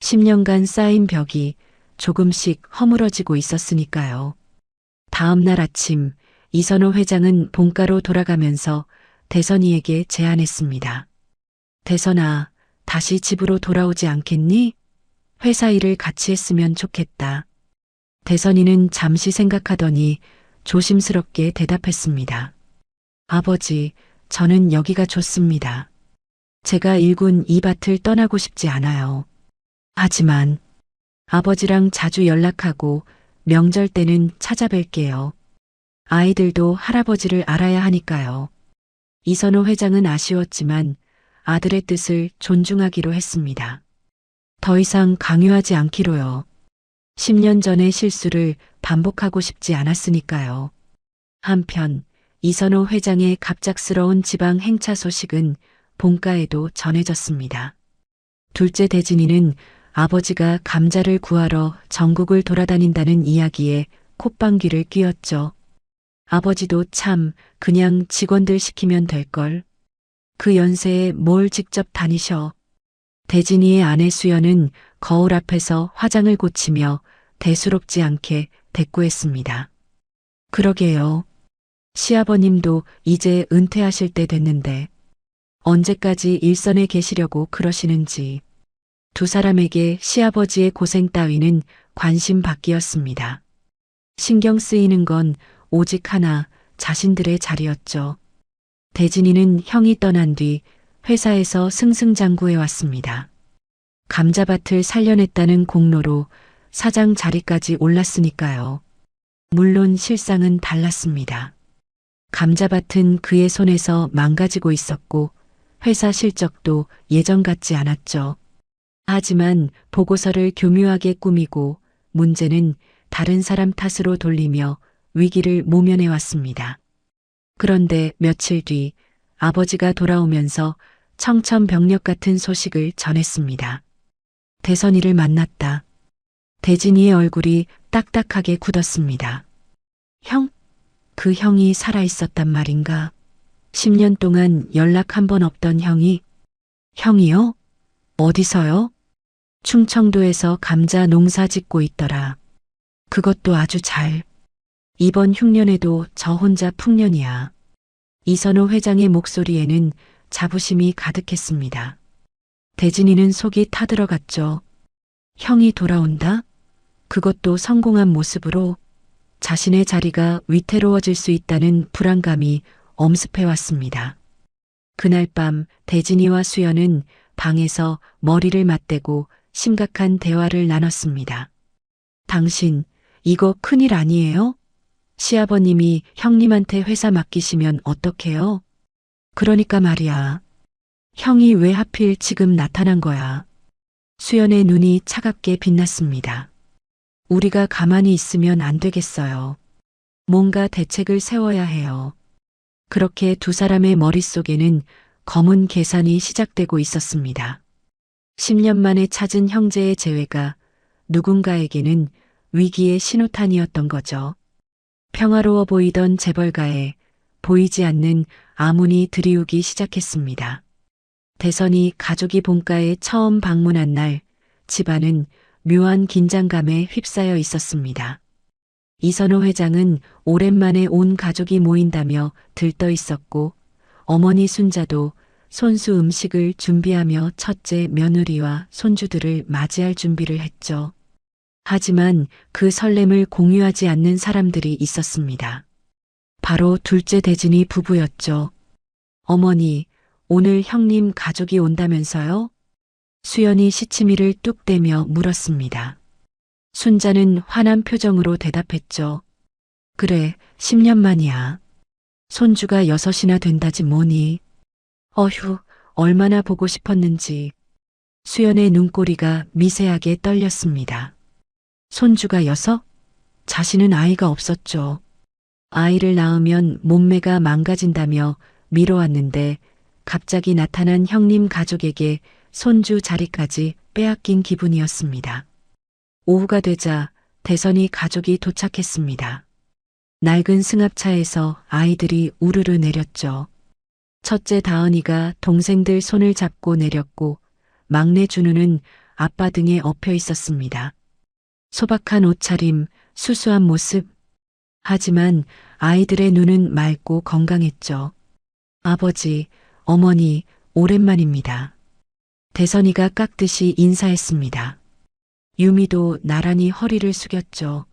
10년간 쌓인 벽이 조금씩 허물어지고 있었으니까요. 다음 날 아침 이선호 회장은 본가로 돌아가면서 대선이에게 제안했습니다. 대선아, 다시 집으로 돌아오지 않겠니? 회사 일을 같이 했으면 좋겠다. 대선이는 잠시 생각하더니 조심스럽게 대답했습니다. 아버지, 저는 여기가 좋습니다. 제가 일군 이 밭을 떠나고 싶지 않아요. 하지만 아버지랑 자주 연락하고 명절 때는 찾아뵐게요. 아이들도 할아버지를 알아야 하니까요. 이선호 회장은 아쉬웠지만 아들의 뜻을 존중하기로 했습니다. 더 이상 강요하지 않기로요. 10년 전의 실수를 반복하고 싶지 않았으니까요. 한편 이선호 회장의 갑작스러운 지방 행차 소식은 본가에도 전해졌습니다. 둘째 대진이는 아버지가 감자를 구하러 전국을 돌아다닌다는 이야기에 콧방귀를 뀌었죠. 아버지도 참 그냥 직원들 시키면 될걸. 그 연세에 뭘 직접 다니셔. 대진이의 아내 수연은 거울 앞에서 화장을 고치며 대수롭지 않게 대꾸했습니다. 그러게요. 시아버님도 이제 은퇴하실 때 됐는데 언제까지 일선에 계시려고 그러시는지. 두 사람에게 시아버지의 고생 따위는 관심 밖이었습니다. 신경 쓰이는 건 오직 하나, 자신들의 자리였죠. 대진이는 형이 떠난 뒤 회사에서 승승장구해 왔습니다. 감자밭을 살려냈다는 공로로 사장 자리까지 올랐으니까요. 물론 실상은 달랐습니다. 감자밭은 그의 손에서 망가지고 있었고 회사 실적도 예전 같지 않았죠. 하지만 보고서를 교묘하게 꾸미고 문제는 다른 사람 탓으로 돌리며 위기를 모면해 왔습니다. 그런데 며칠 뒤 아버지가 돌아오면서 청천벽력 같은 소식을 전했습니다. 대선이를 만났다. 대진이의 얼굴이 딱딱하게 굳었습니다. 형? 그 형이 살아있었단 말인가? 10년 동안 연락 한 번 없던 형이? 형이요? 어디서요? 충청도에서 감자 농사 짓고 있더라. 그것도 아주 잘. 이번 흉년에도 저 혼자 풍년이야. 이선호 회장의 목소리에는 자부심이 가득했습니다. 대진이는 속이 타들어갔죠. 형이 돌아온다? 그것도 성공한 모습으로. 자신의 자리가 위태로워질 수 있다는 불안감이 엄습해왔습니다. 그날 밤 대진이와 수연은 방에서 머리를 맞대고 심각한 대화를 나눴습니다. 당신, 이거 큰일 아니에요? 시아버님이 형님한테 회사 맡기시면 어떡해요? 그러니까 말이야. 형이 왜 하필 지금 나타난 거야? 수연의 눈이 차갑게 빛났습니다. 우리가 가만히 있으면 안 되겠어요. 뭔가 대책을 세워야 해요. 그렇게 두 사람의 머릿속에는 검은 계산이 시작되고 있었습니다. 10년 만에 찾은 형제의 재회가 누군가에게는 위기의 신호탄이었던 거죠. 평화로워 보이던 재벌가에 보이지 않는 아문이 들이우기 시작했습니다. 대선이 가족이 본가에 처음 방문한 날 집안은 묘한 긴장감에 휩싸여 있었습니다. 이선호 회장은 오랜만에 온 가족이 모인다며 들떠 있었고 어머니 순자도 손수 음식을 준비하며 첫째 며느리와 손주들을 맞이할 준비를 했죠. 하지만 그 설렘을 공유하지 않는 사람들이 있었습니다. 바로 둘째 대진이 부부였죠. 어머니, 오늘 형님 가족이 온다면서요? 수연이 시치미를 뚝 떼며 물었습니다. 순자는 화난 표정으로 대답했죠. 그래, 10년 만이야. 손주가 6이나 된다지 뭐니. 어휴, 얼마나 보고 싶었는지. 수연의 눈꼬리가 미세하게 떨렸습니다. 손주가 6? 자신은 아이가 없었죠. 아이를 낳으면 몸매가 망가진다며 미뤄왔는데 갑자기 나타난 형님 가족에게 손주 자리까지 빼앗긴 기분이었습니다. 오후가 되자 대선이 가족이 도착했습니다. 낡은 승합차에서 아이들이 우르르 내렸죠. 첫째 다은이가 동생들 손을 잡고 내렸고 막내 준우는 아빠 등에 엎여 있었습니다. 소박한 옷차림, 수수한 모습. 하지만 아이들의 눈은 맑고 건강했죠. 아버지, 어머니, 오랜만입니다. 대선이가 깍듯이 인사했습니다. 유미도 나란히 허리를 숙였죠.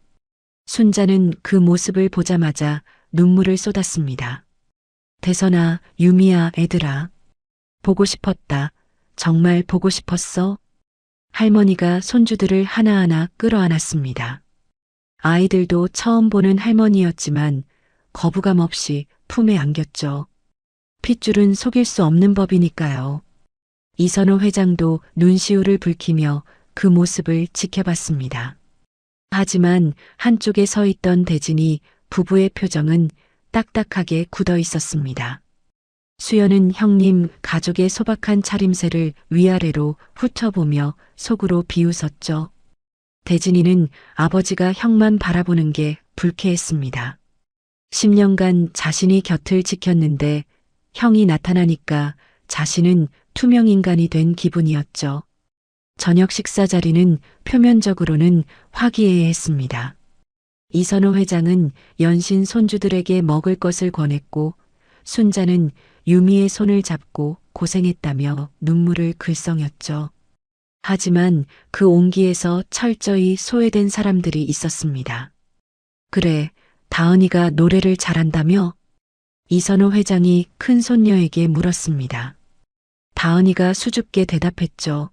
순자는 그 모습을 보자마자 눈물을 쏟았습니다. 대선아, 유미야, 애들아. 보고 싶었다. 정말 보고 싶었어? 할머니가 손주들을 하나하나 끌어안았습니다. 아이들도 처음 보는 할머니였지만 거부감 없이 품에 안겼죠. 핏줄은 속일 수 없는 법이니까요. 이선호 회장도 눈시울을 붉히며 그 모습을 지켜봤습니다. 하지만 한쪽에 서 있던 대진이 부부의 표정은 딱딱하게 굳어 있었습니다. 수연은 형님 가족의 소박한 차림새를 위아래로 훑어보며 속으로 비웃었죠. 대진이는 아버지가 형만 바라보는 게 불쾌했습니다. 10년간 자신이 곁을 지켰는데 형이 나타나니까 자신은 투명인간이 된 기분이었죠. 저녁 식사 자리는 표면적으로는 화기애애했습니다. 이선호 회장은 연신 손주들에게 먹을 것을 권했고 순자는 유미의 손을 잡고 고생했다며 눈물을 글썽였죠. 하지만 그 온기에서 철저히 소외된 사람들이 있었습니다. 그래, 다은이가 노래를 잘한다며? 이선호 회장이 큰 손녀에게 물었습니다. 다은이가 수줍게 대답했죠.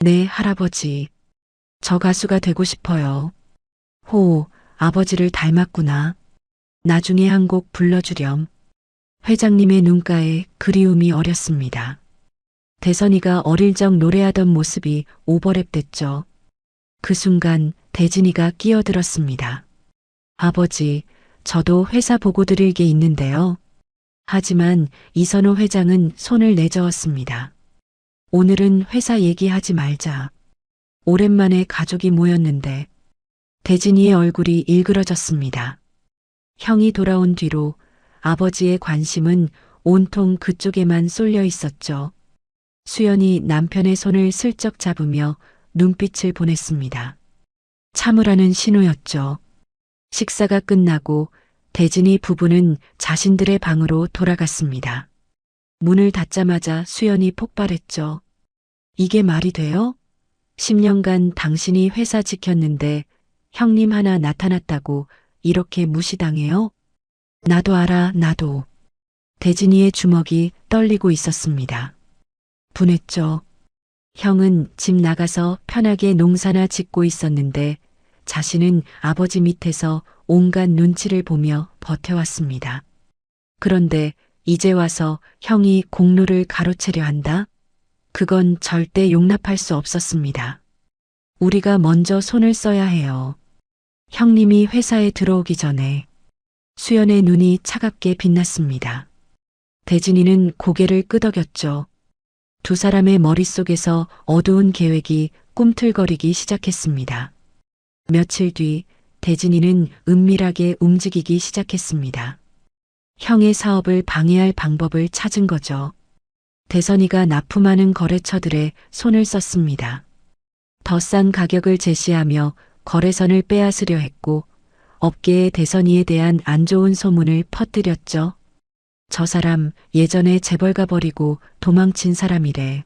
네, 할아버지. 저 가수가 되고 싶어요. 호, 아버지를 닮았구나. 나중에 한 곡 불러주렴. 회장님의 눈가에 그리움이 어렸습니다. 대선이가 어릴 적 노래하던 모습이 오버랩 됐죠. 그 순간 대진이가 끼어들었습니다. 아버지, 저도 회사 보고 드릴 게 있는데요. 하지만 이선호 회장은 손을 내저었습니다. 오늘은 회사 얘기하지 말자. 오랜만에 가족이 모였는데 대진이의 얼굴이 일그러졌습니다. 형이 돌아온 뒤로 아버지의 관심은 온통 그쪽에만 쏠려 있었죠. 수연이 남편의 손을 슬쩍 잡으며 눈빛을 보냈습니다. 참으라는 신호였죠. 식사가 끝나고 대진이 부부는 자신들의 방으로 돌아갔습니다. 문을 닫자마자 수연이 폭발했죠. 이게 말이 돼요? 10년간 당신이 회사 지켰는데 형님 하나 나타났다고 이렇게 무시당해요? 나도 알아, 나도. 대진이의 주먹이 떨리고 있었습니다. 분했죠. 형은 집 나가서 편하게 농사나 짓고 있었는데 자신은 아버지 밑에서 온갖 눈치를 보며 버텨왔습니다. 그런데 이제 와서 형이 공로를 가로채려 한다? 그건 절대 용납할 수 없었습니다. 우리가 먼저 손을 써야 해요. 형님이 회사에 들어오기 전에. 수연의 눈이 차갑게 빛났습니다. 대진이는 고개를 끄덕였죠. 두 사람의 머릿속에서 어두운 계획이 꿈틀거리기 시작했습니다. 며칠 뒤 대진이는 은밀하게 움직이기 시작했습니다. 형의 사업을 방해할 방법을 찾은 거죠. 대선이가 납품하는 거래처들에 손을 썼습니다. 더 싼 가격을 제시하며 거래선을 빼앗으려 했고 업계의 대선이에 대한 안 좋은 소문을 퍼뜨렸죠. 저 사람 예전에 재벌가 버리고 도망친 사람이래.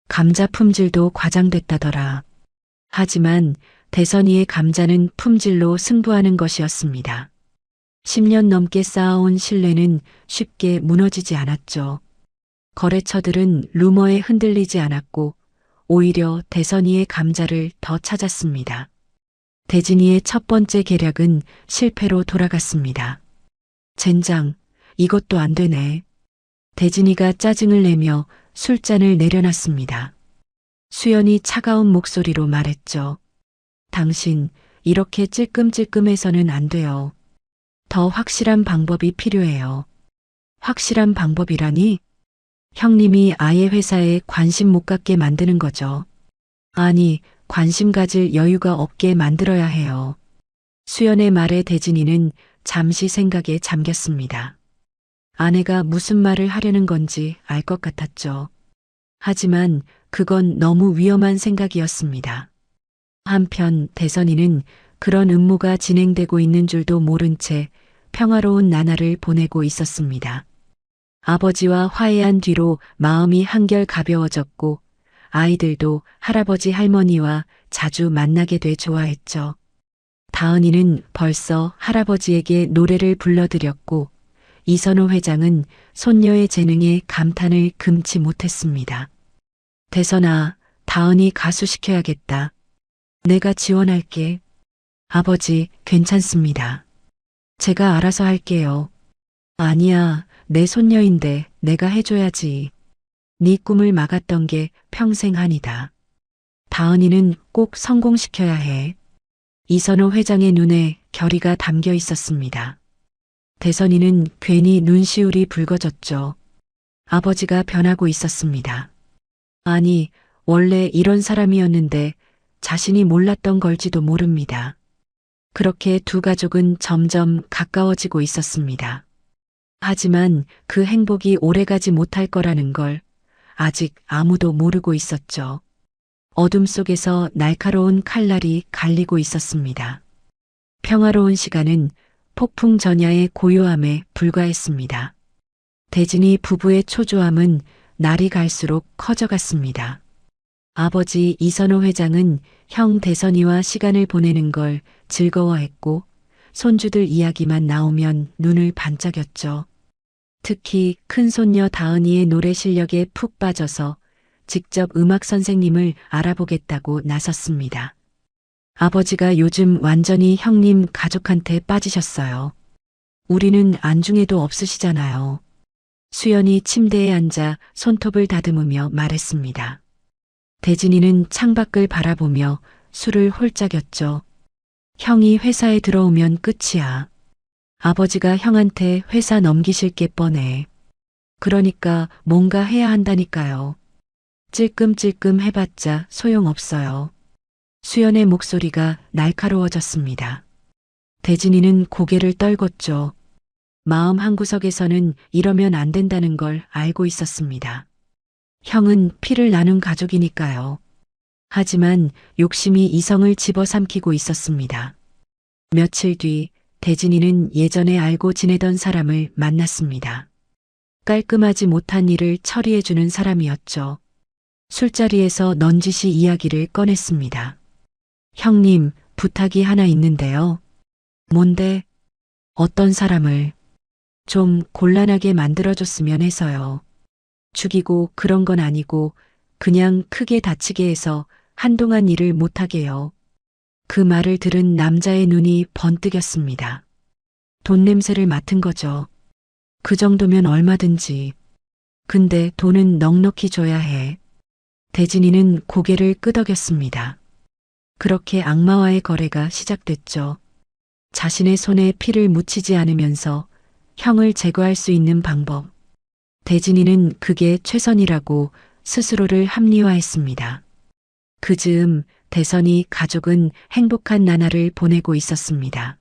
감자 품질도 과장됐다더라. 하지만 대선이의 감자는 품질로 승부하는 것이었습니다. 10년 넘게 쌓아온 신뢰는 쉽게 무너지지 않았죠. 거래처들은 루머에 흔들리지 않았고 오히려 대선이의 감자를 더 찾았습니다. 대진이의 첫 번째 계략은 실패로 돌아갔습니다. 젠장, 이것도 안 되네. 대진이가 짜증을 내며 술잔을 내려놨습니다. 수연이 차가운 목소리로 말했죠. 당신, 이렇게 찔끔찔끔해서는 안 돼요. 더 확실한 방법이 필요해요. 확실한 방법이라니? 형님이 아예 회사에 관심 못 갖게 만드는 거죠. 아니, 관심 가질 여유가 없게 만들어야 해요. 수연의 말에 대진이는 잠시 생각에 잠겼습니다. 아내가 무슨 말을 하려는 건지 알 것 같았죠. 하지만 그건 너무 위험한 생각이었습니다. 한편 대선이는 그런 음모가 진행되고 있는 줄도 모른 채 평화로운 나날을 보내고 있었습니다. 아버지와 화해한 뒤로 마음이 한결 가벼워졌고 아이들도 할아버지 할머니와 자주 만나게 돼 좋아했죠. 다은이는 벌써 할아버지에게 노래를 불러드렸고 이선호 회장은 손녀의 재능에 감탄을 금치 못했습니다. 대선아, 다은이 가수 시켜야겠다. 내가 지원할게. 아버지, 괜찮습니다. 제가 알아서 할게요. 아니야, 내 손녀인데 내가 해줘야지. 네 꿈을 막았던 게 평생 한이다. 다은이는 꼭 성공시켜야 해. 이선호 회장의 눈에 결의가 담겨 있었습니다. 대선이는 괜히 눈시울이 붉어졌죠. 아버지가 변하고 있었습니다. 아니, 원래 이런 사람이었는데 자신이 몰랐던 걸지도 모릅니다. 그렇게 두 가족은 점점 가까워지고 있었습니다. 하지만 그 행복이 오래가지 못할 거라는 걸 아직 아무도 모르고 있었죠. 어둠 속에서 날카로운 칼날이 갈리고 있었습니다. 평화로운 시간은 폭풍 전야의 고요함에 불과했습니다. 대진이 부부의 초조함은 날이 갈수록 커져갔습니다. 아버지 이선호 회장은 형 대선이와 시간을 보내는 걸 즐거워했고 손주들 이야기만 나오면 눈을 반짝였죠. 특히 큰손녀 다은이의 노래 실력에 푹 빠져서 직접 음악 선생님을 알아보겠다고 나섰습니다. 아버지가 요즘 완전히 형님 가족한테 빠지셨어요. 우리는 안중에도 없으시잖아요. 수연이 침대에 앉아 손톱을 다듬으며 말했습니다. 대진이는 창밖을 바라보며 술을 홀짝였죠. 형이 회사에 들어오면 끝이야. 아버지가 형한테 회사 넘기실 게 뻔해. 그러니까 뭔가 해야 한다니까요. 찔끔찔끔 해봤자 소용없어요. 수연의 목소리가 날카로워졌습니다. 대진이는 고개를 떨궜죠. 마음 한구석에서는 이러면 안 된다는 걸 알고 있었습니다. 형은 피를 나눈 가족이니까요. 하지만 욕심이 이성을 집어삼키고 있었습니다. 며칠 뒤 대진이는 예전에 알고 지내던 사람을 만났습니다. 깔끔하지 못한 일을 처리해주는 사람이었죠. 술자리에서 넌지시 이야기를 꺼냈습니다. 형님, 부탁이 하나 있는데요. 뭔데? 어떤 사람을 좀 곤란하게 만들어줬으면 해서요. 죽이고 그런 건 아니고 그냥 크게 다치게 해서 한동안 일을 못하게요. 그 말을 들은 남자의 눈이 번뜩였습니다. 돈 냄새를 맡은 거죠. 그 정도면 얼마든지. 근데 돈은 넉넉히 줘야 해. 대진이는 고개를 끄덕였습니다. 그렇게 악마와의 거래가 시작됐죠. 자신의 손에 피를 묻히지 않으면서 형을 제거할 수 있는 방법. 대진이는 그게 최선이라고 스스로를 합리화했습니다. 그 즈음 대선이 가족은 행복한 나날을 보내고 있었습니다.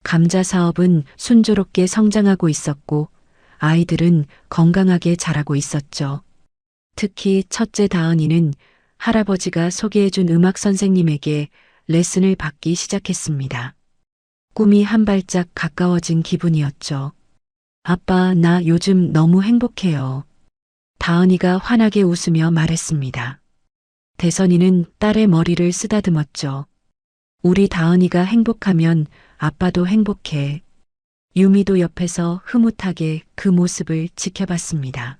감자 사업은 순조롭게 성장하고 있었고 아이들은 건강하게 자라고 있었죠. 특히 첫째 다은이는 할아버지가 소개해준 음악 선생님에게 레슨을 받기 시작했습니다. 꿈이 한 발짝 가까워진 기분이었죠. 아빠, 나 요즘 너무 행복해요. 다은이가 환하게 웃으며 말했습니다. 대선이는 딸의 머리를 쓰다듬었죠. 우리 다은이가 행복하면 아빠도 행복해. 유미도 옆에서 흐뭇하게 그 모습을 지켜봤습니다.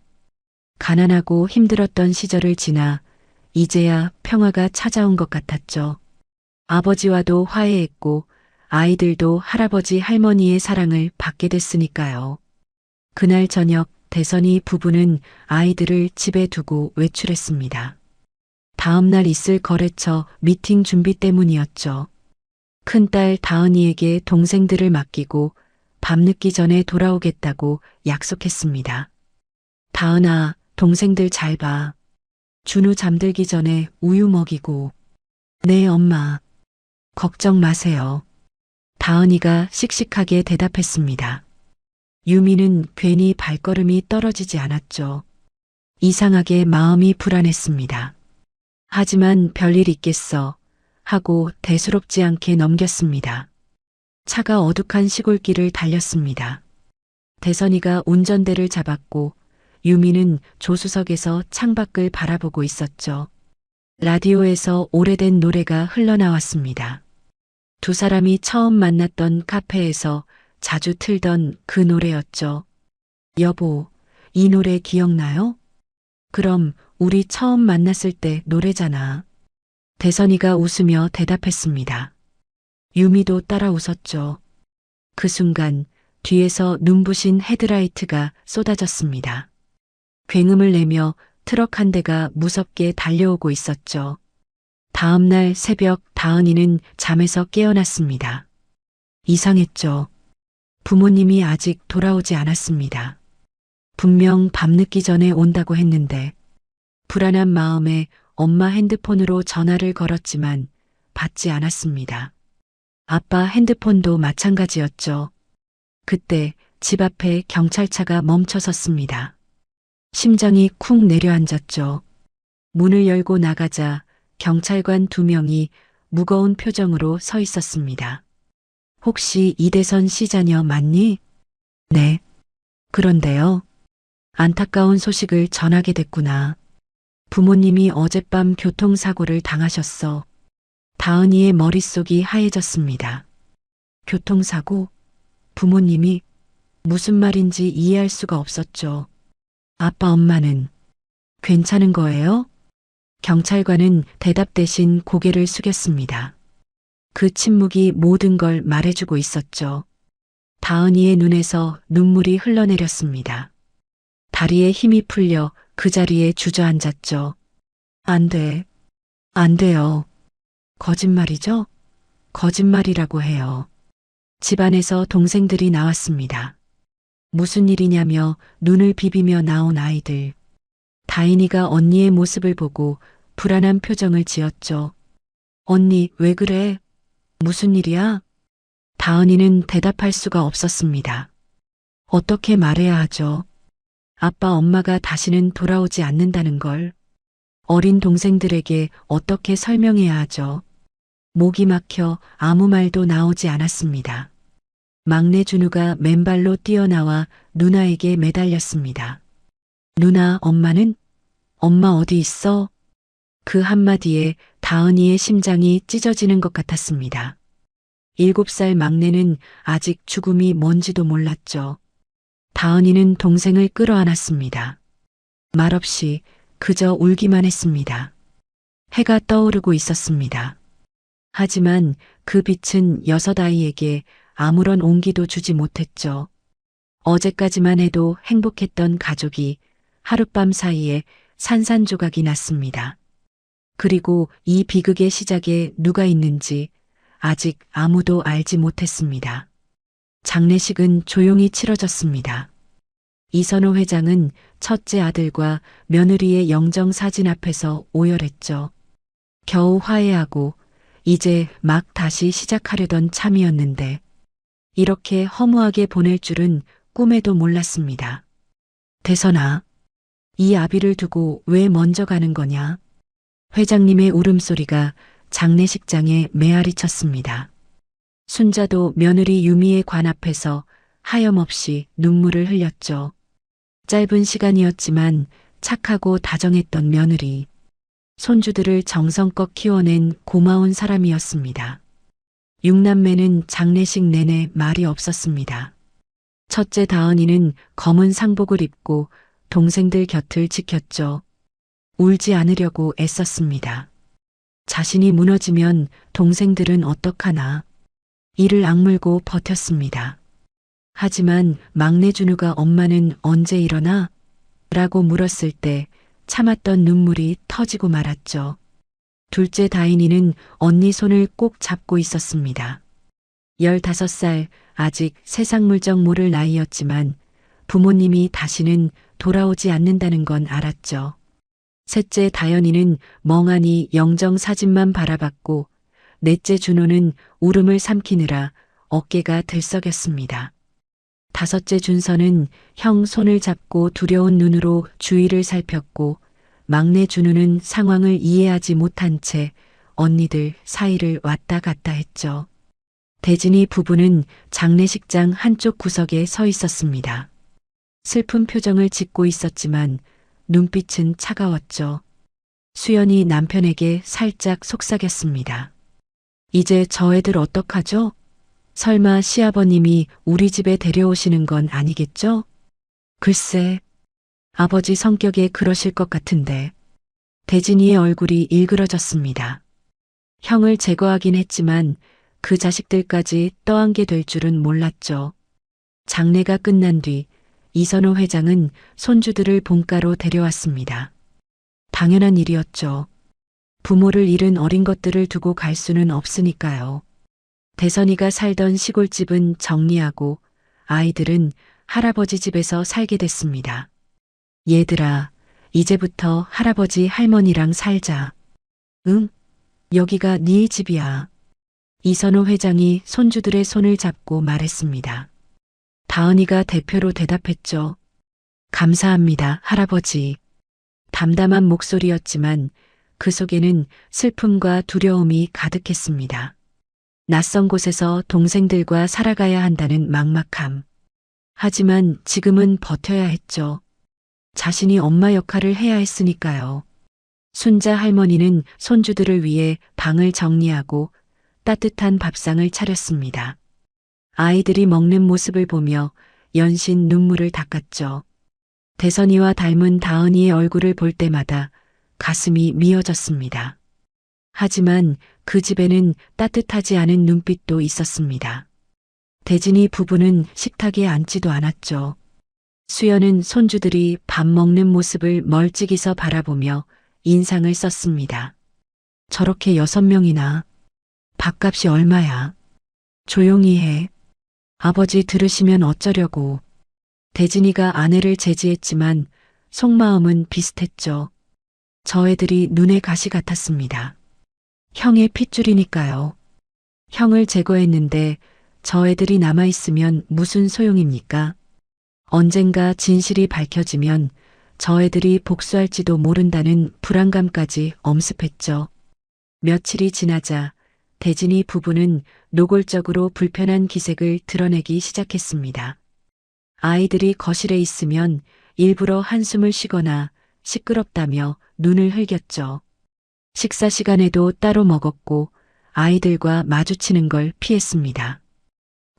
가난하고 힘들었던 시절을 지나 이제야 평화가 찾아온 것 같았죠. 아버지와도 화해했고 아이들도 할아버지 할머니의 사랑을 받게 됐으니까요. 그날 저녁 대선이 부부는 아이들을 집에 두고 외출했습니다. 다음 날 있을 거래처 미팅 준비 때문이었죠. 큰딸 다은이에게 동생들을 맡기고 밤늦기 전에 돌아오겠다고 약속했습니다. 다은아, 동생들 잘 봐. 준우 잠들기 전에 우유 먹이고. 네, 엄마. 걱정 마세요. 다은이가 씩씩하게 대답했습니다. 유미는 괜히 발걸음이 떨어지지 않았죠. 이상하게 마음이 불안했습니다. 하지만 별일 있겠어 하고 대수롭지 않게 넘겼습니다. 차가 어둑한 시골길을 달렸습니다. 대선이가 운전대를 잡았고 유미는 조수석에서 창밖을 바라보고 있었죠. 라디오에서 오래된 노래가 흘러나왔습니다. 두 사람이 처음 만났던 카페에서 자주 틀던 그 노래였죠. 여보, 이 노래 기억나요? 그럼 우리 처음 만났을 때 노래잖아. 대선이가 웃으며 대답했습니다. 유미도 따라 웃었죠. 그 순간 뒤에서 눈부신 헤드라이트가 쏟아졌습니다. 굉음을 내며 트럭 한 대가 무섭게 달려오고 있었죠. 다음 날 새벽 다은이는 잠에서 깨어났습니다. 이상했죠. 부모님이 아직 돌아오지 않았습니다. 분명 밤늦기 전에 온다고 했는데 불안한 마음에 엄마 핸드폰으로 전화를 걸었지만 받지 않았습니다. 아빠 핸드폰도 마찬가지였죠. 그때 집 앞에 경찰차가 멈춰섰습니다. 심장이 쿵 내려앉았죠. 문을 열고 나가자 경찰관 2명이 무거운 표정으로 서 있었습니다. 혹시 이대선 씨 자녀 맞니? 네. 그런데요. 안타까운 소식을 전하게 됐구나. 부모님이 어젯밤 교통사고를 당하셨어. 다은이의 머릿속이 하얘졌습니다. 교통사고? 부모님이 무슨 말인지 이해할 수가 없었죠. 아빠 엄마는 괜찮은 거예요? 경찰관은 대답 대신 고개를 숙였습니다. 그 침묵이 모든 걸 말해주고 있었죠. 다은이의 눈에서 눈물이 흘러내렸습니다. 다리에 힘이 풀려 그 자리에 주저앉았죠. 안 돼. 안 돼요. 거짓말이죠? 거짓말이라고 해요. 집안에서 동생들이 나왔습니다. 무슨 일이냐며 눈을 비비며 나온 아이들. 다인이가 언니의 모습을 보고 불안한 표정을 지었죠. 언니, 왜 그래? 무슨 일이야? 다은이는 대답할 수가 없었습니다. 어떻게 말해야 하죠? 아빠 엄마가 다시는 돌아오지 않는다는 걸. 어린 동생들에게 어떻게 설명해야 하죠? 목이 막혀 아무 말도 나오지 않았습니다. 막내 준우가 맨발로 뛰어나와 누나에게 매달렸습니다. 누나, 엄마는? 엄마 어디 있어? 그 한마디에 다은이의 심장이 찢어지는 것 같았습니다. 7살 막내는 아직 죽음이 뭔지도 몰랐죠. 다은이는 동생을 끌어안았습니다. 말없이 그저 울기만 했습니다. 해가 떠오르고 있었습니다. 하지만 그 빛은 6아이에게 아무런 온기도 주지 못했죠. 어제까지만 해도 행복했던 가족이 하룻밤 사이에 산산조각이 났습니다. 그리고 이 비극의 시작에 누가 있는지 아직 아무도 알지 못했습니다. 장례식은 조용히 치러졌습니다. 이선호 회장은 첫째 아들과 며느리의 영정 사진 앞에서 오열했죠. 겨우 화해하고 이제 막 다시 시작하려던 참이었는데 이렇게 허무하게 보낼 줄은 꿈에도 몰랐습니다. 대선아, 이 아비를 두고 왜 먼저 가는 거냐? 회장님의 울음소리가 장례식장에 메아리 쳤습니다. 순자도 며느리 유미의 관 앞에서 하염없이 눈물을 흘렸죠. 짧은 시간이었지만 착하고 다정했던 며느리. 손주들을 정성껏 키워낸 고마운 사람이었습니다. 6남매는 장례식 내내 말이 없었습니다. 첫째 다은이는 검은 상복을 입고 동생들 곁을 지켰죠. 울지 않으려고 애썼습니다. 자신이 무너지면 동생들은 어떡하나. 이를 악물고 버텼습니다. 하지만 막내 준우가 엄마는 언제 일어나? 라고 물었을 때 참았던 눈물이 터지고 말았죠. 둘째 다인이는 언니 손을 꼭 잡고 있었습니다. 15살, 아직 세상 물정 모를 나이였지만 부모님이 다시는 돌아오지 않는다는 건 알았죠. 셋째 다연이는 멍하니 영정 사진만 바라봤고 넷째 준호는 울음을 삼키느라 어깨가 들썩였습니다. 다섯째 준서는 형 손을 잡고 두려운 눈으로 주위를 살폈고 막내 준우는 상황을 이해하지 못한 채 언니들 사이를 왔다 갔다 했죠. 대진이 부부는 장례식장 한쪽 구석에 서 있었습니다. 슬픈 표정을 짓고 있었지만 눈빛은 차가웠죠. 수연이 남편에게 살짝 속삭였습니다. 이제 저 애들 어떡하죠? 설마 시아버님이 우리 집에 데려오시는 건 아니겠죠? 글쎄, 아버지 성격에 그러실 것 같은데. 대진이의 얼굴이 일그러졌습니다. 형을 제거하긴 했지만 그 자식들까지 떠안게 될 줄은 몰랐죠. 장례가 끝난 뒤 이선호 회장은 손주들을 본가로 데려왔습니다. 당연한 일이었죠. 부모를 잃은 어린 것들을 두고 갈 수는 없으니까요. 대선이가 살던 시골집은 정리하고 아이들은 할아버지 집에서 살게 됐습니다. 얘들아, 이제부터 할아버지 할머니랑 살자. 응? 여기가 네 집이야. 이선호 회장이 손주들의 손을 잡고 말했습니다. 다은이가 대표로 대답했죠. 감사합니다, 할아버지. 담담한 목소리였지만 그 속에는 슬픔과 두려움이 가득했습니다. 낯선 곳에서 동생들과 살아가야 한다는 막막함. 하지만 지금은 버텨야 했죠. 자신이 엄마 역할을 해야 했으니까요. 순자 할머니는 손주들을 위해 방을 정리하고 따뜻한 밥상을 차렸습니다. 아이들이 먹는 모습을 보며 연신 눈물을 닦았죠. 대선이와 닮은 다은이의 얼굴을 볼 때마다 가슴이 미어졌습니다. 하지만 그 집에는 따뜻하지 않은 눈빛도 있었습니다. 대진이 부부는 식탁에 앉지도 않았죠. 수연은 손주들이 밥 먹는 모습을 멀찍이서 바라보며 인상을 썼습니다. 저렇게 6명이나. 밥값이 얼마야? 조용히 해. 아버지 들으시면 어쩌려고. 대진이가 아내를 제지했지만 속마음은 비슷했죠. 저 애들이 눈에 가시 같았습니다. 형의 핏줄이니까요. 형을 제거했는데 저 애들이 남아있으면 무슨 소용입니까? 언젠가 진실이 밝혀지면 저 애들이 복수할지도 모른다는 불안감까지 엄습했죠. 며칠이 지나자 대진이 부부는 노골적으로 불편한 기색을 드러내기 시작했습니다. 아이들이 거실에 있으면 일부러 한숨을 쉬거나 시끄럽다며 눈을 흘겼죠. 식사 시간에도 따로 먹었고 아이들과 마주치는 걸 피했습니다.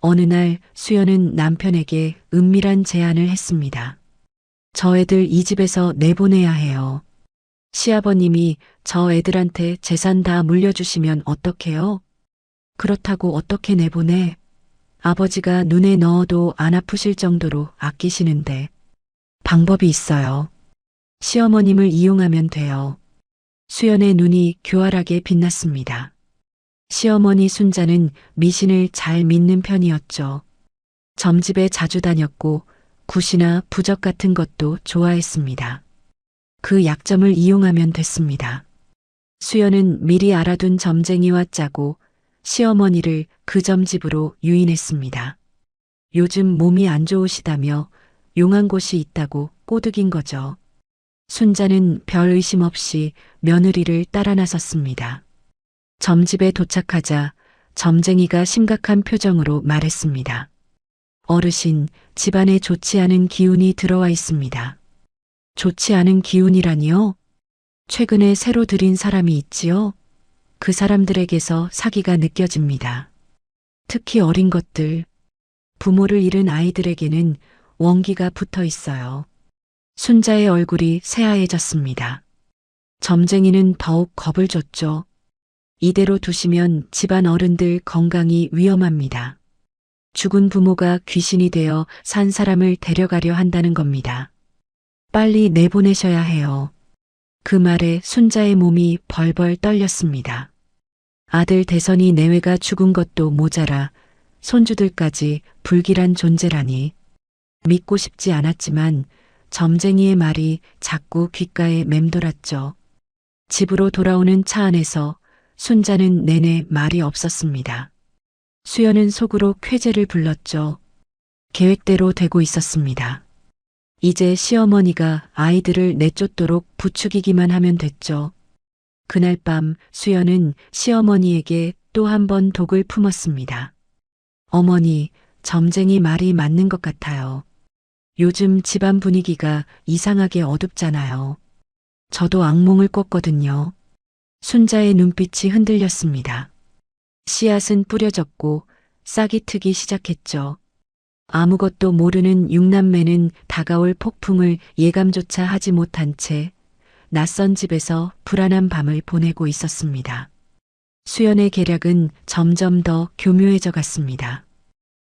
어느 날 수연은 남편에게 은밀한 제안을 했습니다. 저 애들 이 집에서 내보내야 해요. 시아버님이 저 애들한테 재산 다 물려주시면 어떡해요? 그렇다고 어떻게 내보내? 아버지가 눈에 넣어도 안 아프실 정도로 아끼시는데. 방법이 있어요. 시어머님을 이용하면 돼요. 수연의 눈이 교활하게 빛났습니다. 시어머니 순자는 미신을 잘 믿는 편이었죠. 점집에 자주 다녔고 굿이나 부적 같은 것도 좋아했습니다. 그 약점을 이용하면 됐습니다. 수연은 미리 알아둔 점쟁이와 짜고 시어머니를 그 점집으로 유인했습니다. 요즘 몸이 안 좋으시다며 용한 곳이 있다고 꼬드긴 거죠. 순자는 별 의심 없이 며느리를 따라 나섰습니다. 점집에 도착하자 점쟁이가 심각한 표정으로 말했습니다. 어르신, 집안에 좋지 않은 기운이 들어와 있습니다. 좋지 않은 기운이라니요? 최근에 새로 들인 사람이 있지요? 그 사람들에게서 사기가 느껴집니다. 특히 어린 것들, 부모를 잃은 아이들에게는 원기가 붙어 있어요. 순자의 얼굴이 새하얘졌습니다. 점쟁이는 더욱 겁을 줬죠. 이대로 두시면 집안 어른들 건강이 위험합니다. 죽은 부모가 귀신이 되어 산 사람을 데려가려 한다는 겁니다. 빨리 내보내셔야 해요. 그 말에 순자의 몸이 벌벌 떨렸습니다. 아들 대선이 내외가 죽은 것도 모자라 손주들까지 불길한 존재라니 믿고 싶지 않았지만 점쟁이의 말이 자꾸 귓가에 맴돌았죠. 집으로 돌아오는 차 안에서 순자는 내내 말이 없었습니다. 수연은 속으로 쾌재를 불렀죠. 계획대로 되고 있었습니다. 이제 시어머니가 아이들을 내쫓도록 부추기기만 하면 됐죠. 그날 밤 수연은 시어머니에게 또 한 번 독을 품었습니다. 어머니, 점쟁이 말이 맞는 것 같아요. 요즘 집안 분위기가 이상하게 어둡잖아요. 저도 악몽을 꿨거든요. 순자의 눈빛이 흔들렸습니다. 씨앗은 뿌려졌고 싹이 트기 시작했죠. 아무것도 모르는 육남매는 다가올 폭풍을 예감조차 하지 못한 채 낯선 집에서 불안한 밤을 보내고 있었습니다. 수연의 계략은 점점 더 교묘해져 갔습니다.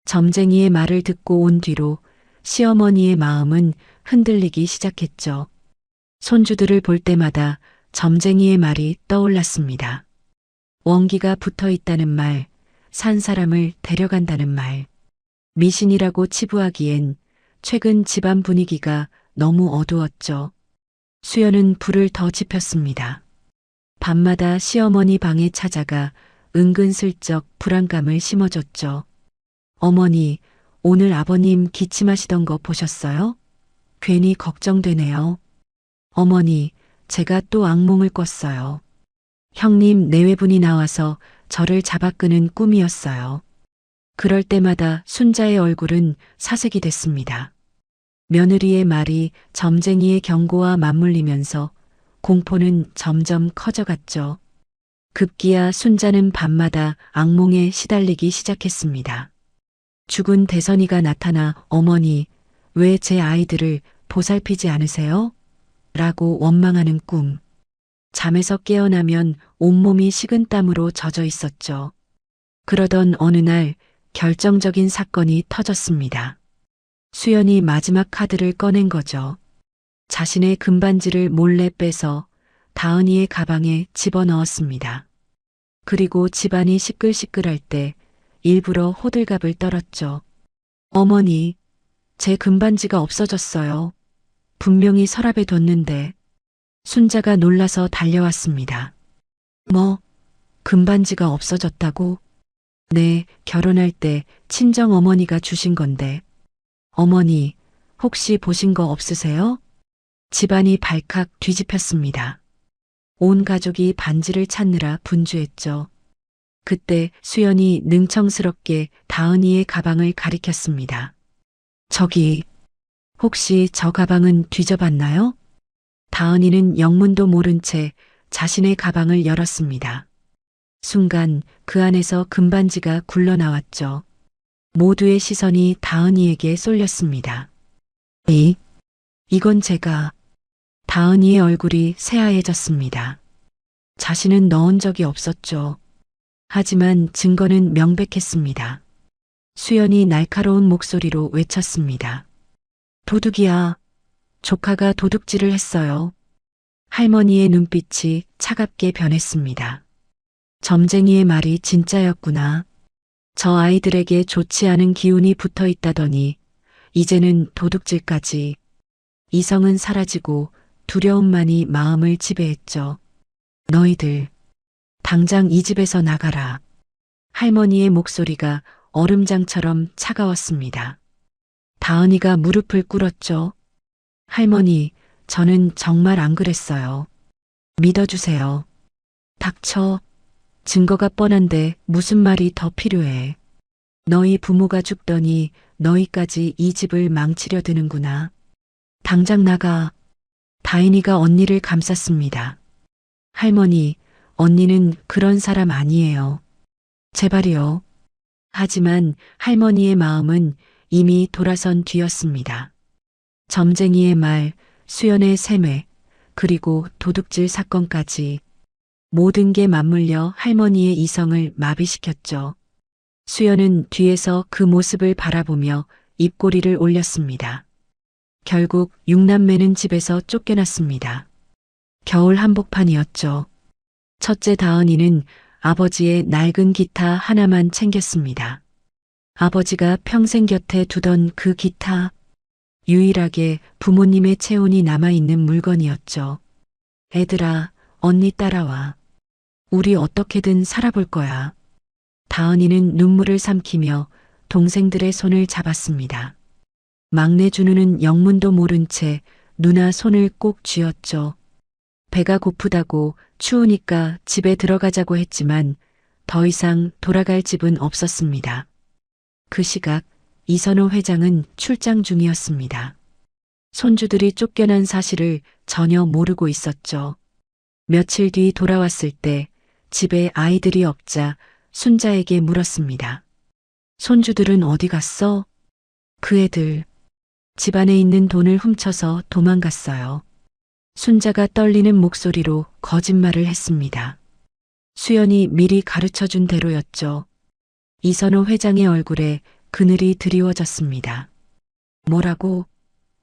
점쟁이의 말을 듣고 온 뒤로 시어머니의 마음은 흔들리기 시작했죠. 손주들을 볼 때마다 점쟁이의 말이 떠올랐습니다. 원기가 붙어 있다는 말, 산 사람을 데려간다는 말. 미신이라고 치부하기엔 최근 집안 분위기가 너무 어두웠죠. 수연은 불을 더 지폈습니다. 밤마다 시어머니 방에 찾아가 은근슬쩍 불안감을 심어줬죠. 어머니, 오늘 아버님 기침하시던 거 보셨어요? 괜히 걱정되네요. 어머니, 제가 또 악몽을 꿨어요. 형님 내외분이 나와서 저를 잡아끄는 꿈이었어요. 그럴 때마다 순자의 얼굴은 사색이 됐습니다. 며느리의 말이 점쟁이의 경고와 맞물리면서 공포는 점점 커져갔죠. 급기야 순자는 밤마다 악몽에 시달리기 시작했습니다. 죽은 대선이가 나타나 어머니, 왜 제 아이들을 보살피지 않으세요? 라고 원망하는 꿈. 잠에서 깨어나면 온몸이 식은땀으로 젖어 있었죠. 그러던 어느 날 결정적인 사건이 터졌습니다. 수연이 마지막 카드를 꺼낸 거죠. 자신의 금반지를 몰래 빼서 다은이의 가방에 집어넣었습니다. 그리고 집안이 시끌시끌할 때 일부러 호들갑을 떨었죠. 어머니, 제 금반지가 없어졌어요. 분명히 서랍에 뒀는데. 순자가 놀라서 달려왔습니다. 뭐, 금반지가 없어졌다고? 네, 결혼할 때 친정 어머니가 주신 건데. 어머니, 혹시 보신 거 없으세요? 집안이 발칵 뒤집혔습니다. 온 가족이 반지를 찾느라 분주했죠. 그때 수연이 능청스럽게 다은이의 가방을 가리켰습니다. 저기, 혹시 저 가방은 뒤져봤나요? 다은이는 영문도 모른 채 자신의 가방을 열었습니다. 순간 그 안에서 금반지가 굴러나왔죠. 모두의 시선이 다은이에게 쏠렸습니다. 이건 제가. 다은이의 얼굴이 새하얘졌습니다. 자신은 넣은 적이 없었죠. 하지만 증거는 명백했습니다. 수연이 날카로운 목소리로 외쳤습니다. 도둑이야. 조카가 도둑질을 했어요. 할머니의 눈빛이 차갑게 변했습니다. 점쟁이의 말이 진짜였구나. 저 아이들에게 좋지 않은 기운이 붙어 있다더니 이제는 도둑질까지. 이성은 사라지고 두려움만이 마음을 지배했죠. 너희들, 당장 이 집에서 나가라. 할머니의 목소리가 얼음장처럼 차가웠습니다. 다은이가 무릎을 꿇었죠. 할머니, 저는 정말 안 그랬어요. 믿어주세요. 닥쳐. 증거가 뻔한데 무슨 말이 더 필요해. 너희 부모가 죽더니 너희까지 이 집을 망치려 드는구나. 당장 나가. 다인이가 언니를 감쌌습니다. 할머니, 언니는 그런 사람 아니에요. 제발이요. 하지만 할머니의 마음은 이미 돌아선 뒤였습니다. 점쟁이의 말, 수연의 세뇌, 그리고 도둑질 사건까지 모든 게 맞물려 할머니의 이성을 마비시켰죠. 수연은 뒤에서 그 모습을 바라보며 입꼬리를 올렸습니다. 결국 6남매는 집에서 쫓겨났습니다. 겨울 한복판이었죠. 첫째 다은이는 아버지의 낡은 기타 하나만 챙겼습니다. 아버지가 평생 곁에 두던 그 기타, 유일하게 부모님의 체온이 남아있는 물건이었죠. 애들아, 언니 따라와. 우리 어떻게든 살아볼 거야. 다은이는 눈물을 삼키며 동생들의 손을 잡았습니다. 막내 준우는 영문도 모른 채 누나 손을 꼭 쥐었죠. 배가 고프다고 추우니까 집에 들어가자고 했지만 더 이상 돌아갈 집은 없었습니다. 그 시각 이선호 회장은 출장 중이었습니다. 손주들이 쫓겨난 사실을 전혀 모르고 있었죠. 며칠 뒤 돌아왔을 때 집에 아이들이 없자 순자에게 물었습니다. 손주들은 어디 갔어? 그 애들 집안에 있는 돈을 훔쳐서 도망갔어요. 순자가 떨리는 목소리로 거짓말을 했습니다. 수연이 미리 가르쳐준 대로였죠. 이선호 회장의 얼굴에 그늘이 드리워졌습니다. 뭐라고?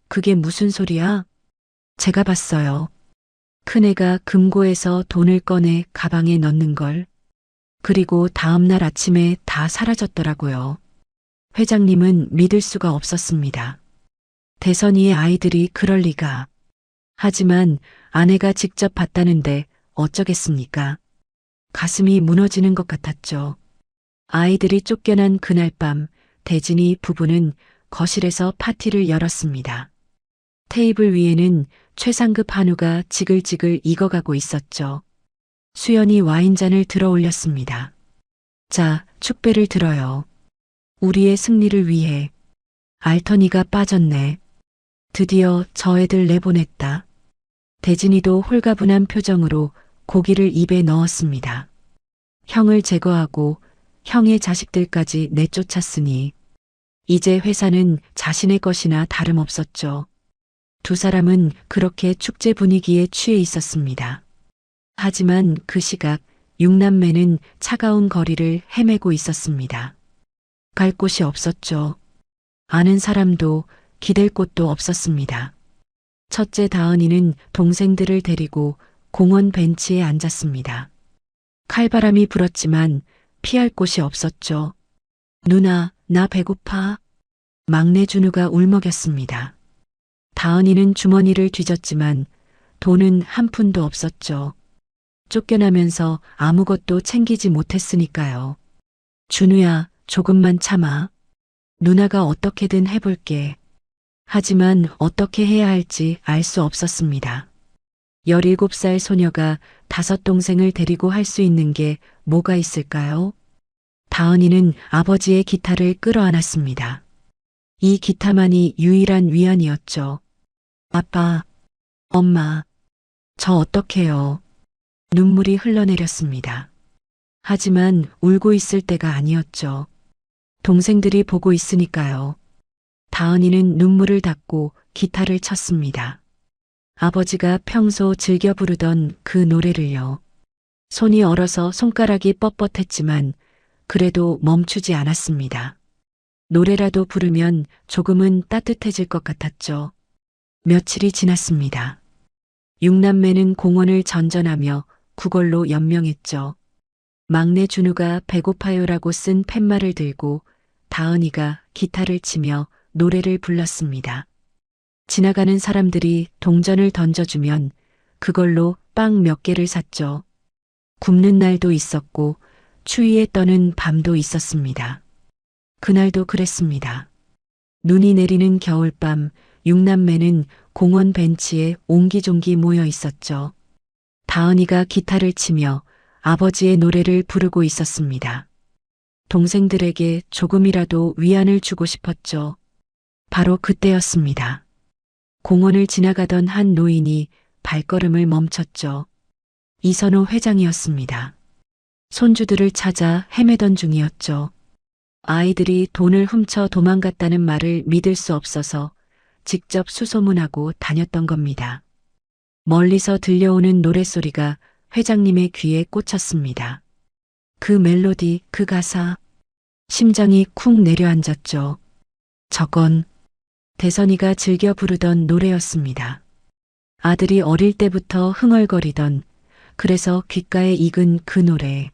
그게 무슨 소리야? 제가 봤어요. 큰애가 금고에서 돈을 꺼내 가방에 넣는 걸. 그리고 다음날 아침에 다 사라졌더라고요. 회장님은 믿을 수가 없었습니다. 대선이의 아이들이 그럴 리가. 하지만 아내가 직접 봤다는데 어쩌겠습니까? 가슴이 무너지는 것 같았죠. 아이들이 쫓겨난 그날 밤 대진이 부부는 거실에서 파티를 열었습니다. 테이블 위에는 최상급 한우가 지글지글 익어가고 있었죠. 수연이 와인잔을 들어 올렸습니다. 자, 축배를 들어요. 우리의 승리를 위해. 알턴이가 빠졌네. 드디어 저 애들 내보냈다. 대진이도 홀가분한 표정으로 고기를 입에 넣었습니다. 형을 제거하고 형의 자식들까지 내쫓았으니 이제 회사는 자신의 것이나 다름없었죠. 두 사람은 그렇게 축제 분위기에 취해 있었습니다. 하지만 그 시각 6남매는 차가운 거리를 헤매고 있었습니다. 갈 곳이 없었죠. 아는 사람도 기댈 곳도 없었습니다. 첫째 다은이는 동생들을 데리고 공원 벤치에 앉았습니다. 칼바람이 불었지만 피할 곳이 없었죠. 누나, 나 배고파. 막내 준우가 울먹였습니다. 다은이는 주머니를 뒤졌지만 돈은 한 푼도 없었죠. 쫓겨나면서 아무것도 챙기지 못했으니까요. 준우야, 조금만 참아. 누나가 어떻게든 해볼게. 하지만 어떻게 해야 할지 알 수 없었습니다. 17살 소녀가 5 동생을 데리고 할 수 있는 게 뭐가 있을까요? 다은이는 아버지의 기타를 끌어안았습니다. 이 기타만이 유일한 위안이었죠. 아빠, 엄마, 저 어떡해요? 눈물이 흘러내렸습니다. 하지만 울고 있을 때가 아니었죠. 동생들이 보고 있으니까요. 다은이는 눈물을 닦고 기타를 쳤습니다. 아버지가 평소 즐겨 부르던 그 노래를요. 손이 얼어서 손가락이 뻣뻣했지만 그래도 멈추지 않았습니다. 노래라도 부르면 조금은 따뜻해질 것 같았죠. 며칠이 지났습니다. 6남매는 공원을 전전하며 구걸로 연명했죠. 막내 준우가 배고파요라고 쓴 팻말을 들고 다은이가 기타를 치며 노래를 불렀습니다. 지나가는 사람들이 동전을 던져주면 그걸로 빵 몇 개를 샀죠. 굶는 날도 있었고 추위에 떠는 밤도 있었습니다. 그날도 그랬습니다. 눈이 내리는 겨울밤 6남매는 공원 벤치에 옹기종기 모여 있었죠. 다은이가 기타를 치며 아버지의 노래를 부르고 있었습니다. 동생들에게 조금이라도 위안을 주고 싶었죠. 바로 그때였습니다. 공원을 지나가던 한 노인이 발걸음을 멈췄죠. 이선호 회장이었습니다. 손주들을 찾아 헤매던 중이었죠. 아이들이 돈을 훔쳐 도망갔다는 말을 믿을 수 없어서 직접 수소문하고 다녔던 겁니다. 멀리서 들려오는 노랫소리가 회장님의 귀에 꽂혔습니다. 그 멜로디, 그 가사. 심장이 쿵 내려앉았죠. 저건 대선이가 즐겨 부르던 노래였습니다. 아들이 어릴 때부터 흥얼거리던, 그래서 귓가에 익은 그 노래.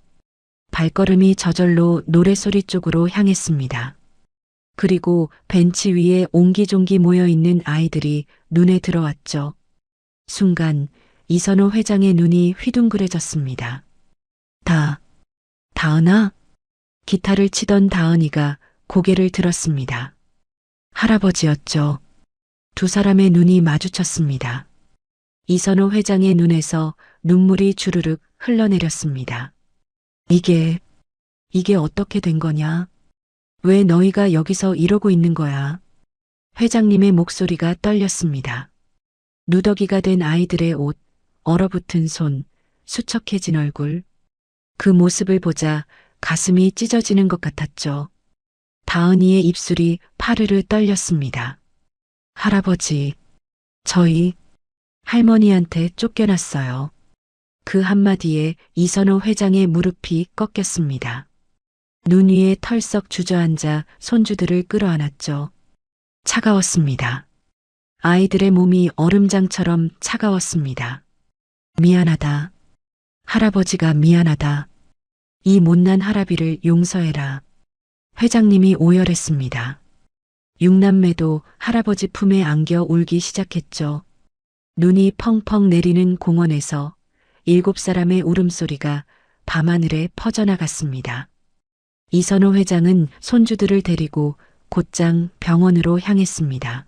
발걸음이 저절로 노래소리 쪽으로 향했습니다. 그리고 벤치 위에 옹기종기 모여있는 아이들이 눈에 들어왔죠. 순간 이선호 회장의 눈이 휘둥그레졌습니다. 다은아? 기타를 치던 다은이가 고개를 들었습니다. 할아버지였죠. 두 사람의 눈이 마주쳤습니다. 이선호 회장의 눈에서 눈물이 주르륵 흘러내렸습니다. 이게 어떻게 된 거냐? 왜 너희가 여기서 이러고 있는 거야? 회장님의 목소리가 떨렸습니다. 누더기가 된 아이들의 옷, 얼어붙은 손, 수척해진 얼굴. 그 모습을 보자 가슴이 찢어지는 것 같았죠. 다은이의 입술이 파르르 떨렸습니다. 할아버지, 저희 할머니한테 쫓겨났어요. 그 한마디에 이선호 회장의 무릎이 꺾였습니다. 눈 위에 털썩 주저앉아 손주들을 끌어안았죠. 차가웠습니다. 아이들의 몸이 얼음장처럼 차가웠습니다. 미안하다. 할아버지가 미안하다. 이 못난 할아비를 용서해라. 회장님이 오열했습니다. 육남매도 할아버지 품에 안겨 울기 시작했죠. 눈이 펑펑 내리는 공원에서 7사람의 울음소리가 밤하늘에 퍼져나갔습니다. 이선호 회장은 손주들을 데리고 곧장 병원으로 향했습니다.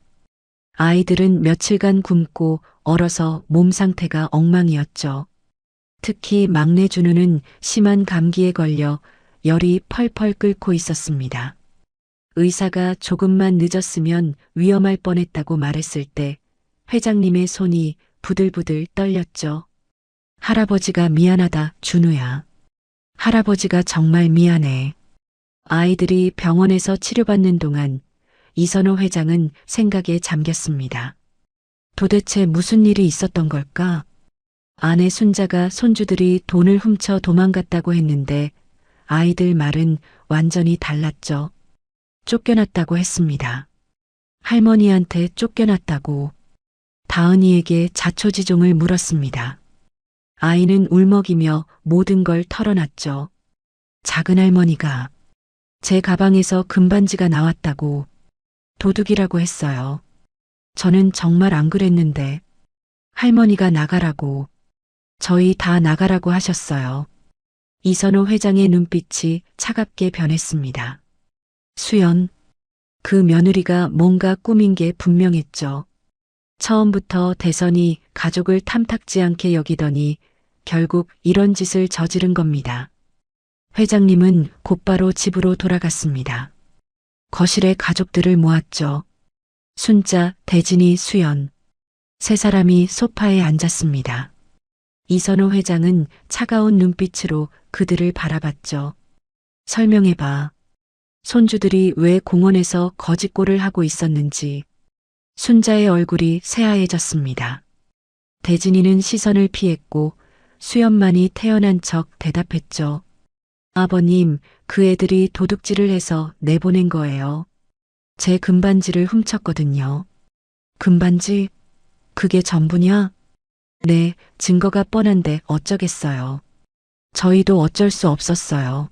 아이들은 며칠간 굶고 얼어서 몸 상태가 엉망이었죠. 특히 막내 준우는 심한 감기에 걸려 열이 펄펄 끓고 있었습니다. 의사가 조금만 늦었으면 위험할 뻔했다고 말했을 때 회장님의 손이 부들부들 떨렸죠. 할아버지가 미안하다, 준우야. 할아버지가 정말 미안해. 아이들이 병원에서 치료받는 동안 이선호 회장은 생각에 잠겼습니다. 도대체 무슨 일이 있었던 걸까? 아내 순자가 손주들이 돈을 훔쳐 도망갔다고 했는데 아이들 말은 완전히 달랐죠. 쫓겨났다고 했습니다. 할머니한테 쫓겨났다고. 다은이에게 자초지종을 물었습니다. 아이는 울먹이며 모든 걸 털어놨죠. 작은 할머니가 제 가방에서 금반지가 나왔다고 도둑이라고 했어요. 저는 정말 안 그랬는데 할머니가 나가라고, 저희 다 나가라고 하셨어요. 이선호 회장의 눈빛이 차갑게 변했습니다. 수연, 그 며느리가 뭔가 꾸민 게 분명했죠. 처음부터 대선이 가족을 탐탁지 않게 여기더니 결국 이런 짓을 저지른 겁니다. 회장님은 곧바로 집으로 돌아갔습니다. 거실에 가족들을 모았죠. 순자, 대진이, 수연. 세 사람이 소파에 앉았습니다. 이선호 회장은 차가운 눈빛으로 그들을 바라봤죠. 설명해봐. 손주들이 왜 공원에서 거짓골을 하고 있었는지. 순자의 얼굴이 새하얘졌습니다. 대진이는 시선을 피했고 수연만이 태어난 척 대답했죠. 아버님, 그 애들이 도둑질을 해서 내보낸 거예요. 제 금반지를 훔쳤거든요. 금반지? 그게 전부냐? 네, 증거가 뻔한데 어쩌겠어요. 저희도 어쩔 수 없었어요.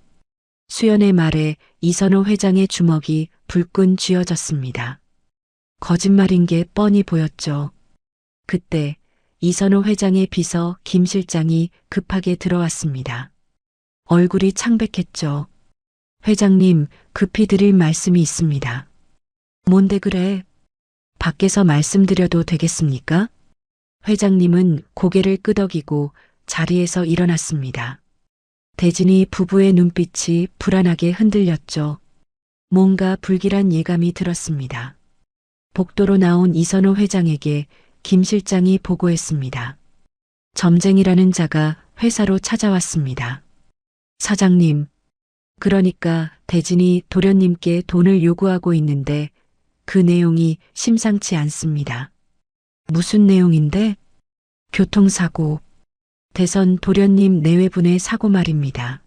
수연의 말에 이선호 회장의 주먹이 불끈 쥐어졌습니다. 거짓말인 게 뻔히 보였죠. 그때 이선호 회장의 비서 김 실장이 급하게 들어왔습니다. 얼굴이 창백했죠. 회장님, 급히 드릴 말씀이 있습니다. 뭔데 그래? 밖에서 말씀드려도 되겠습니까? 회장님은 고개를 끄덕이고 자리에서 일어났습니다. 대진이 부부의 눈빛이 불안하게 흔들렸죠. 뭔가 불길한 예감이 들었습니다. 복도로 나온 이선호 회장에게 김 실장이 보고했습니다. 점쟁이라는 자가 회사로 찾아왔습니다. 사장님, 그러니까 대진이 도련님께 돈을 요구하고 있는데 그 내용이 심상치 않습니다. 무슨 내용인데? 교통사고. 대선 도련님 내외분의 사고 말입니다.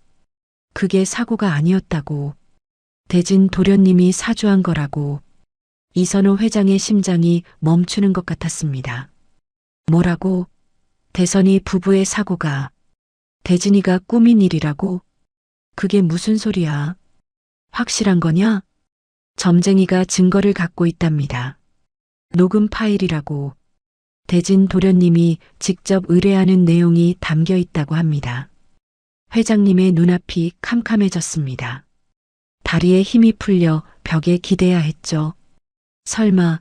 그게 사고가 아니었다고. 대진 도련님이 사주한 거라고. 이선호 회장의 심장이 멈추는 것 같았습니다. 뭐라고? 대선이 부부의 사고가 대진이가 꾸민 일이라고? 그게 무슨 소리야? 확실한 거냐? 점쟁이가 증거를 갖고 있답니다. 녹음 파일이라고. 대진 도련님이 직접 의뢰하는 내용이 담겨 있다고 합니다. 회장님의 눈앞이 캄캄해졌습니다. 다리에 힘이 풀려 벽에 기대야 했죠. 설마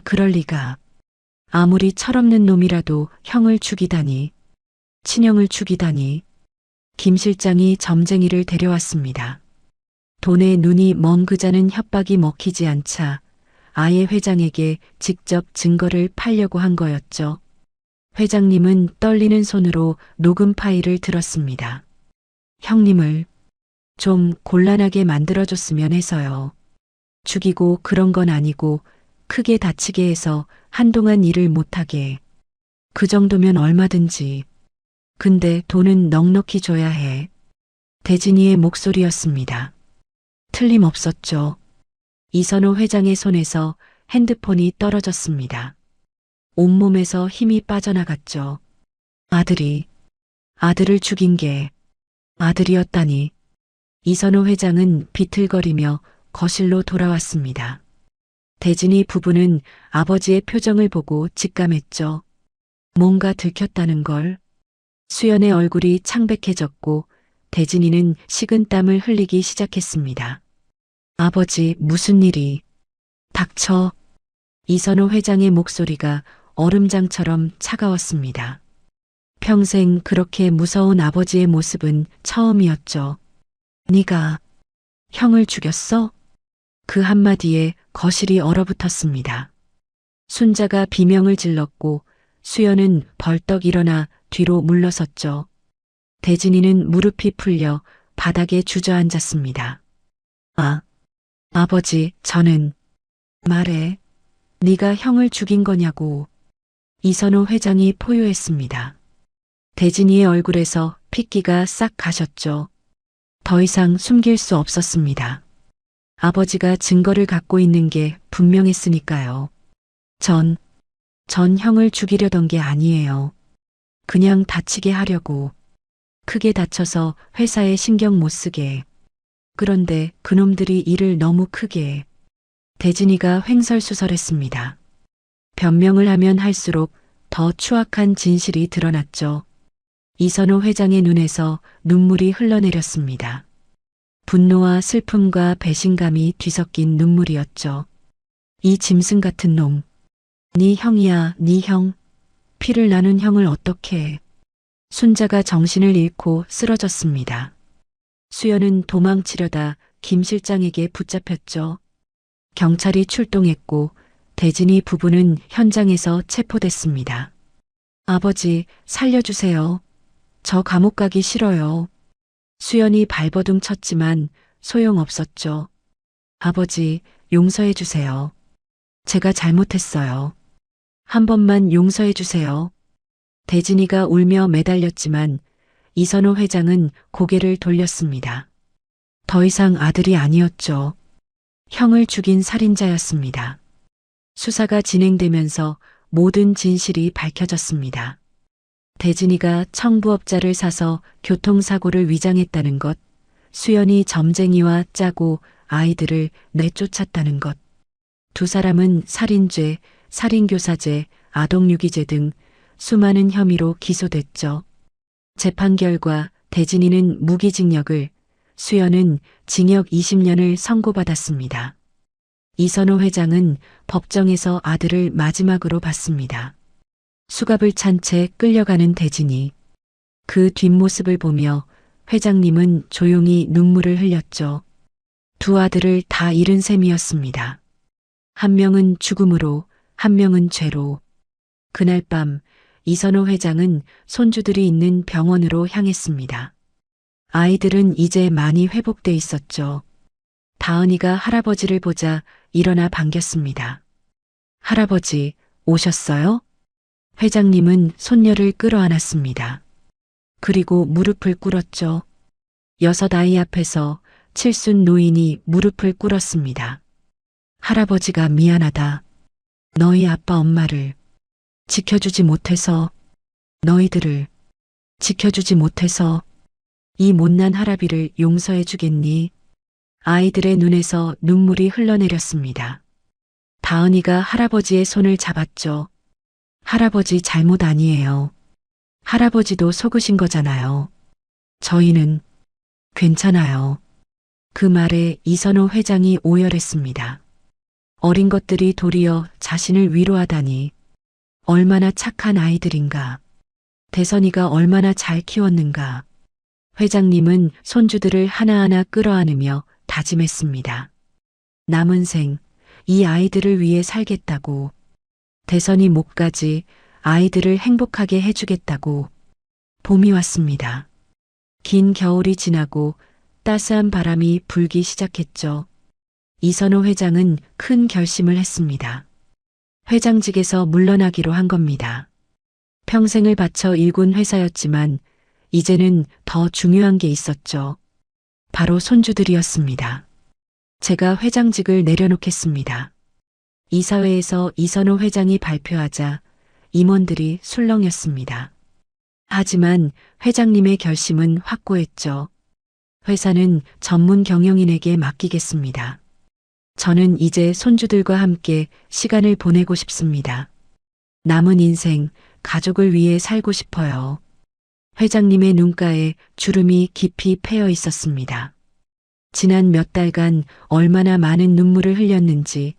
그럴 리가. 아무리 철없는 놈이라도 형을 죽이다니. 친형을 죽이다니. 김 실장이 점쟁이를 데려왔습니다. 돈에 눈이 먼 그자는 협박이 먹히지 않자 아예 회장에게 직접 증거를 팔려고 한 거였죠. 회장님은 떨리는 손으로 녹음 파일을 들었습니다. 형님을 좀 곤란하게 만들어줬으면 해서요. 죽이고 그런 건 아니고 크게 다치게 해서 한동안 일을 못하게. 그 정도면 얼마든지. 근데 돈은 넉넉히 줘야 해. 대진이의 목소리였습니다. 틀림없었죠. 이선호 회장의 손에서 핸드폰이 떨어졌습니다. 온몸에서 힘이 빠져나갔죠. 아들을 죽인 게 아들이었다니. 이선호 회장은 비틀거리며 거실로 돌아왔습니다. 대진이 부부는 아버지의 표정을 보고 직감했죠. 뭔가 들켰다는 걸. 수연의 얼굴이 창백해졌고 대진이는 식은땀을 흘리기 시작했습니다. 아버지, 무슨 일이? 닥쳐. 이선호 회장의 목소리가 얼음장처럼 차가웠습니다. 평생 그렇게 무서운 아버지의 모습은 처음이었죠. 네가 형을 죽였어? 그 한마디에 거실이 얼어붙었습니다. 순자가 비명을 질렀고 수연은 벌떡 일어나 뒤로 물러섰죠. 대진이는 무릎이 풀려 바닥에 주저앉았습니다. 아버지, 저는 말해. 네가 형을 죽인 거냐고. 이선호 회장이 포효했습니다. 대진이의 얼굴에서 핏기가 싹 가셨죠. 더 이상 숨길 수 없었습니다. 아버지가 증거를 갖고 있는 게 분명했으니까요. 전 형을 죽이려던 게 아니에요. 그냥 다치게 하려고. 크게 다쳐서 회사에 신경 못 쓰게. 그런데 그놈들이 일을 너무 크게. 대진이가 횡설수설했습니다. 변명을 하면 할수록 더 추악한 진실이 드러났죠. 이선호 회장의 눈에서 눈물이 흘러내렸습니다. 분노와 슬픔과 배신감이 뒤섞인 눈물이었죠. 이 짐승 같은 놈. 네 형이야, 네 형. 피를 나눈 형을 어떻게 해. 순자가 정신을 잃고 쓰러졌습니다. 수연은 도망치려다 김 실장에게 붙잡혔죠. 경찰이 출동했고 대진이 부부는 현장에서 체포됐습니다. 아버지, 살려주세요. 저 감옥 가기 싫어요. 수연이 발버둥 쳤지만 소용없었죠. 아버지, 용서해 주세요. 제가 잘못했어요. 한 번만 용서해 주세요. 대진이가 울며 매달렸지만 이선호 회장은 고개를 돌렸습니다. 더 이상 아들이 아니었죠. 형을 죽인 살인자였습니다. 수사가 진행되면서 모든 진실이 밝혀졌습니다. 대진이가 청부업자를 사서 교통사고를 위장했다는 것, 수연이 점쟁이와 짜고 아이들을 내쫓았다는 것, 두 사람은 살인죄, 살인교사죄, 아동유기죄 등 수많은 혐의로 기소됐죠. 재판 결과 대진이는 무기징역을, 수연은 징역 20년을 선고받았습니다. 이선호 회장은 법정에서 아들을 마지막으로 봤습니다. 수갑을 찬 채 끌려가는 대진이. 그 뒷모습을 보며 회장님은 조용히 눈물을 흘렸죠. 두 아들을 다 잃은 셈이었습니다. 한 명은 죽음으로, 한 명은 죄로. 그날 밤 이선호 회장은 손주들이 있는 병원으로 향했습니다. 아이들은 이제 많이 회복돼 있었죠. 다은이가 할아버지를 보자 일어나 반겼습니다. 할아버지, 오셨어요? 회장님은 손녀를 끌어안았습니다. 그리고 무릎을 꿇었죠. 6 아이 앞에서 칠순 노인이 무릎을 꿇었습니다. 할아버지가 미안하다. 너희 아빠 엄마를 지켜주지 못해서, 너희들을 지켜주지 못해서 이 못난 할아비를 용서해 주겠니? 아이들의 눈에서 눈물이 흘러내렸습니다. 다은이가 할아버지의 손을 잡았죠. 할아버지 잘못 아니에요. 할아버지도 속으신 거잖아요. 저희는 괜찮아요. 그 말에 이선호 회장이 오열했습니다. 어린 것들이 도리어 자신을 위로하다니. 얼마나 착한 아이들인가. 대선이가 얼마나 잘 키웠는가. 회장님은 손주들을 하나하나 끌어안으며 다짐했습니다. 남은 생, 이 아이들을 위해 살겠다고. 대선이 목까지 아이들을 행복하게 해주겠다고. 봄이 왔습니다. 긴 겨울이 지나고 따스한 바람이 불기 시작했죠. 이선호 회장은 큰 결심을 했습니다. 회장직에서 물러나기로 한 겁니다. 평생을 바쳐 일군 회사였지만 이제는 더 중요한 게 있었죠. 바로 손주들이었습니다. 제가 회장직을 내려놓겠습니다. 이사회에서 이선호 회장이 발표하자 임원들이 술렁였습니다. 하지만 회장님의 결심은 확고했죠. 회사는 전문 경영인에게 맡기겠습니다. 저는 이제 손주들과 함께 시간을 보내고 싶습니다. 남은 인생 가족을 위해 살고 싶어요. 회장님의 눈가에 주름이 깊이 패여 있었습니다. 지난 몇 달간 얼마나 많은 눈물을 흘렸는지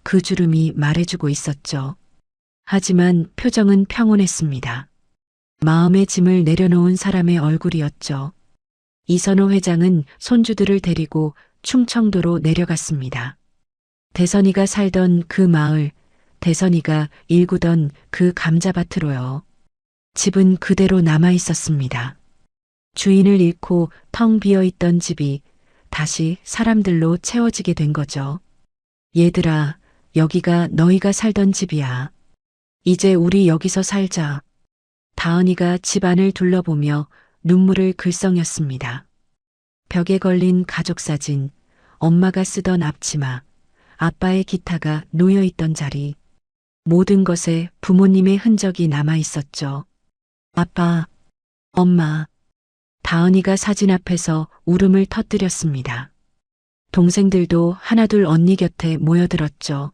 그 주름이 말해주고 있었죠. 하지만 표정은 평온했습니다. 마음의 짐을 내려놓은 사람의 얼굴이었죠. 이선호 회장은 손주들을 데리고 충청도로 내려갔습니다. 대선이가 살던 그 마을, 대선이가 일구던 그 감자밭으로요. 집은 그대로 남아 있었습니다. 주인을 잃고 텅 비어 있던 집이 다시 사람들로 채워지게 된 거죠. 얘들아, 여기가 너희가 살던 집이야. 이제 우리 여기서 살자. 다은이가 집 안을 둘러보며 눈물을 글썽였습니다. 벽에 걸린 가족사진, 엄마가 쓰던 앞치마, 아빠의 기타가 놓여있던 자리, 모든 것에 부모님의 흔적이 남아 있었죠. 아빠, 엄마, 다은이가 사진 앞에서 울음을 터뜨렸습니다. 동생들도 하나둘 언니 곁에 모여들었죠.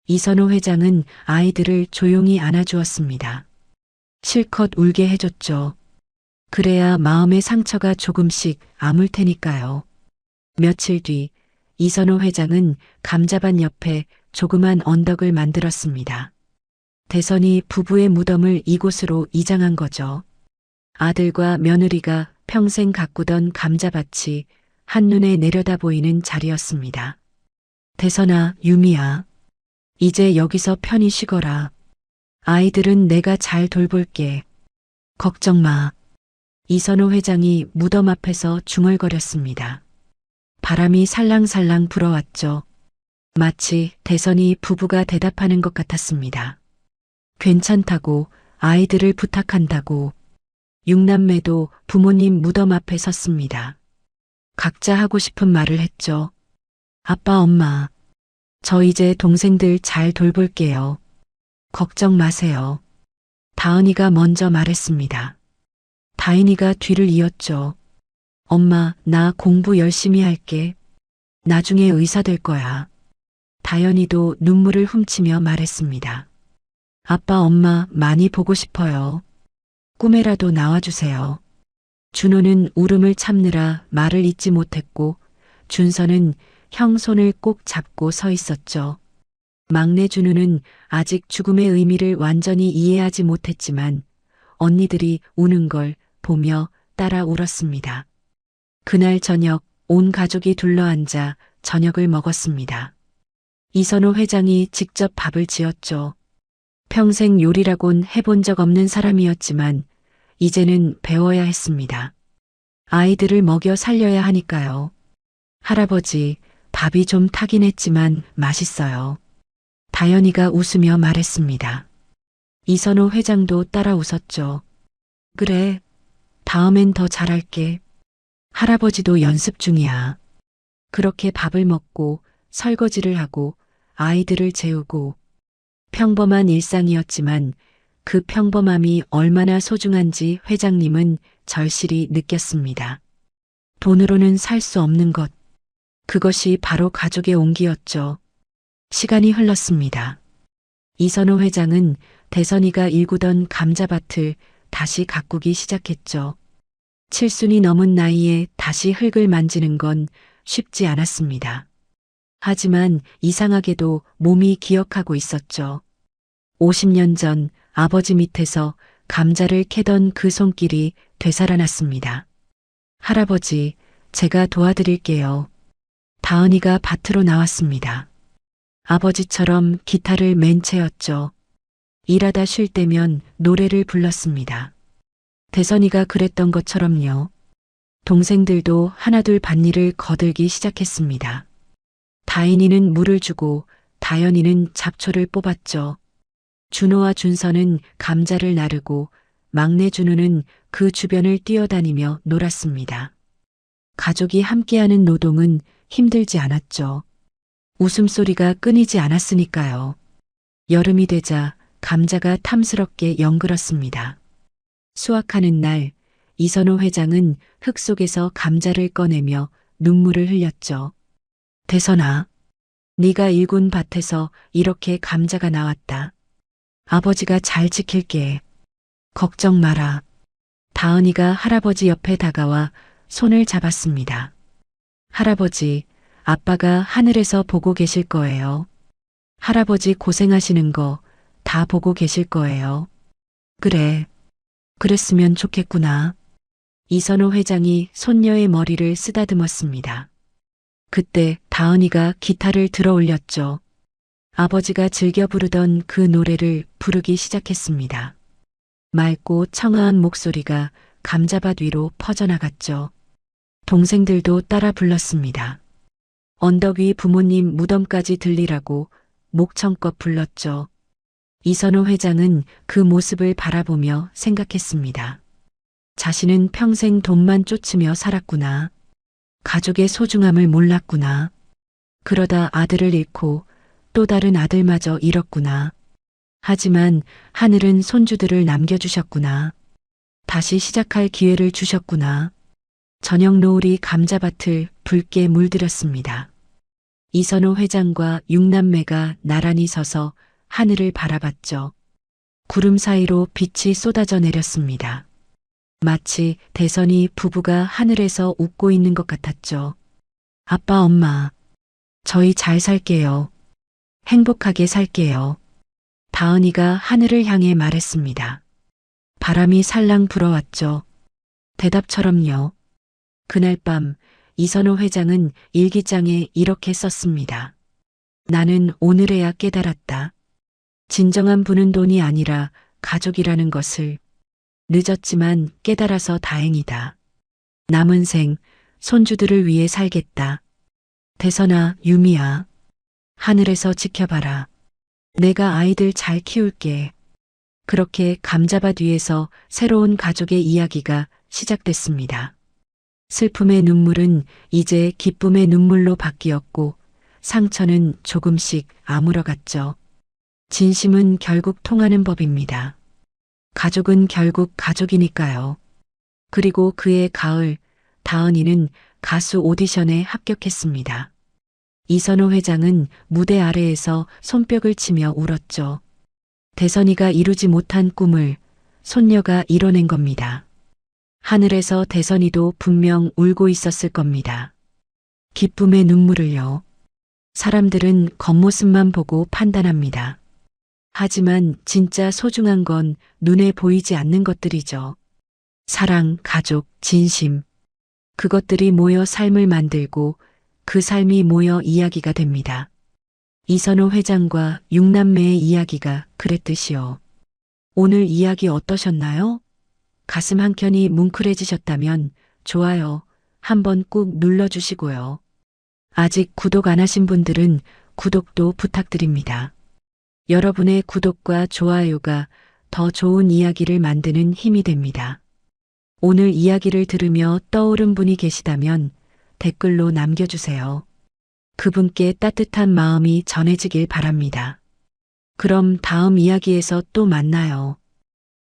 이선호 회장은 아이들을 조용히 안아주었습니다. 실컷 울게 해줬죠. 그래야 마음의 상처가 조금씩 아물 테니까요. 며칠 뒤 이선호 회장은 감자밭 옆에 조그만 언덕을 만들었습니다. 대선이 부부의 무덤을 이곳으로 이장한 거죠. 아들과 며느리가 평생 가꾸던 감자밭이 한눈에 내려다 보이는 자리였습니다. 대선아, 유미야. 이제 여기서 편히 쉬거라. 아이들은 내가 잘 돌볼게. 걱정 마. 이선호 회장이 무덤 앞에서 중얼거렸습니다. 바람이 살랑살랑 불어왔죠. 마치 대선이 부부가 대답하는 것 같았습니다. 괜찮다고, 아이들을 부탁한다고. 6남매도 부모님 무덤 앞에 섰습니다. 각자 하고 싶은 말을 했죠. 아빠, 엄마. 저 이제 동생들 잘 돌볼게요. 걱정 마세요. 다은이가 먼저 말했습니다. 다인이가 뒤를 이었죠. 엄마, 나 공부 열심히 할게. 나중에 의사 될 거야. 다연이도 눈물을 훔치며 말했습니다. 아빠, 엄마 많이 보고 싶어요. 꿈에라도 나와주세요. 준호는 울음을 참느라 말을 잇지 못했고 준서는 형 손을 꼭 잡고 서 있었죠. 막내 준우는 아직 죽음의 의미를 완전히 이해하지 못했지만 언니들이 우는 걸 보며 따라 울었습니다. 그날 저녁 온 가족이 둘러앉아 저녁을 먹었습니다. 이선호 회장이 직접 밥을 지었죠. 평생 요리라곤 해본 적 없는 사람이었지만 이제는 배워야 했습니다. 아이들을 먹여 살려야 하니까요. 할아버지, 밥이 좀 타긴 했지만 맛있어요. 다연이가 웃으며 말했습니다. 이선호 회장도 따라 웃었죠. 그래, 다음엔 더 잘할게. 할아버지도 연습 중이야. 그렇게 밥을 먹고 설거지를 하고 아이들을 재우고 평범한 일상이었지만 그 평범함이 얼마나 소중한지 회장님은 절실히 느꼈습니다. 돈으로는 살 수 없는 것. 그것이 바로 가족의 온기였죠. 시간이 흘렀습니다. 이선호 회장은 대선이가 일구던 감자밭을 다시 가꾸기 시작했죠. 칠순이 넘은 나이에 다시 흙을 만지는 건 쉽지 않았습니다. 하지만 이상하게도 몸이 기억하고 있었죠. 50년 전 아버지 밑에서 감자를 캐던 그 손길이 되살아났습니다. 할아버지, 제가 도와드릴게요. 다은이가 밭으로 나왔습니다. 아버지처럼 기타를 맨 채였죠. 일하다 쉴 때면 노래를 불렀습니다. 대선이가 그랬던 것처럼요. 동생들도 하나둘 밭일을 거들기 시작했습니다. 다인이는 물을 주고 다연이는 잡초를 뽑았죠. 준호와 준서는 감자를 나르고 막내 준우는 그 주변을 뛰어다니며 놀았습니다. 가족이 함께하는 노동은 힘들지 않았죠. 웃음소리가 끊이지 않았으니까요. 여름이 되자 감자가 탐스럽게 연그렀습니다. 수확하는 날 이선호 회장은 흙 속에서 감자를 꺼내며 눈물을 흘렸죠. 대선아, 네가 일군 밭에서 이렇게 감자가 나왔다. 아버지가 잘 지킬게. 걱정 마라. 다은이가 할아버지 옆에 다가와 손을 잡았습니다. 할아버지, 아빠가 하늘에서 보고 계실 거예요. 할아버지 고생하시는 거 다 보고 계실 거예요. 그래. 그랬으면 좋겠구나. 이선호 회장이 손녀의 머리를 쓰다듬었습니다. 그때 다은이가 기타를 들어 올렸죠. 아버지가 즐겨 부르던 그 노래를 부르기 시작했습니다. 맑고 청아한 목소리가 감자밭 위로 퍼져나갔죠. 동생들도 따라 불렀습니다. 언덕 위 부모님 무덤까지 들리라고 목청껏 불렀죠. 이선호 회장은 그 모습을 바라보며 생각했습니다. 자신은 평생 돈만 쫓으며 살았구나. 가족의 소중함을 몰랐구나. 그러다 아들을 잃고 또 다른 아들마저 잃었구나. 하지만 하늘은 손주들을 남겨주셨구나. 다시 시작할 기회를 주셨구나. 저녁 노을이 감자밭을 붉게 물들였습니다. 이선호 회장과 육남매가 나란히 서서 하늘을 바라봤죠. 구름 사이로 빛이 쏟아져 내렸습니다. 마치 대선이 부부가 하늘에서 웃고 있는 것 같았죠. 아빠, 엄마, 저희 잘 살게요. 행복하게 살게요. 다은이가 하늘을 향해 말했습니다. 바람이 살랑 불어왔죠. 대답처럼요. 그날 밤 이선호 회장은 일기장에 이렇게 썼습니다. 나는 오늘에야 깨달았다. 진정한 부는 돈이 아니라 가족이라는 것을. 늦었지만 깨달아서 다행이다. 남은 생 손주들을 위해 살겠다. 대선아, 유미야. 하늘에서 지켜봐라. 내가 아이들 잘 키울게. 그렇게 감자밭 위에서 새로운 가족의 이야기가 시작됐습니다. 슬픔의 눈물은 이제 기쁨의 눈물로 바뀌었고 상처는 조금씩 아물어갔죠. 진심은 결국 통하는 법입니다. 가족은 결국 가족이니까요. 그리고 그해 가을, 다은이는 가수 오디션에 합격했습니다. 이선호 회장은 무대 아래에서 손뼉을 치며 울었죠. 대선이가 이루지 못한 꿈을 손녀가 이뤄낸 겁니다. 하늘에서 대선이도 분명 울고 있었을 겁니다. 기쁨의 눈물을요. 사람들은 겉모습만 보고 판단합니다. 하지만 진짜 소중한 건 눈에 보이지 않는 것들이죠. 사랑, 가족, 진심. 그것들이 모여 삶을 만들고 그 삶이 모여 이야기가 됩니다. 이선호 회장과 육남매의 이야기가 그랬듯이요. 오늘 이야기 어떠셨나요? 가슴 한켠이 뭉클해지셨다면 좋아요 한번 꾹 눌러주시고요. 아직 구독 안 하신 분들은 구독도 부탁드립니다. 여러분의 구독과 좋아요가 더 좋은 이야기를 만드는 힘이 됩니다. 오늘 이야기를 들으며 떠오른 분이 계시다면 댓글로 남겨주세요. 그분께 따뜻한 마음이 전해지길 바랍니다. 그럼 다음 이야기에서 또 만나요.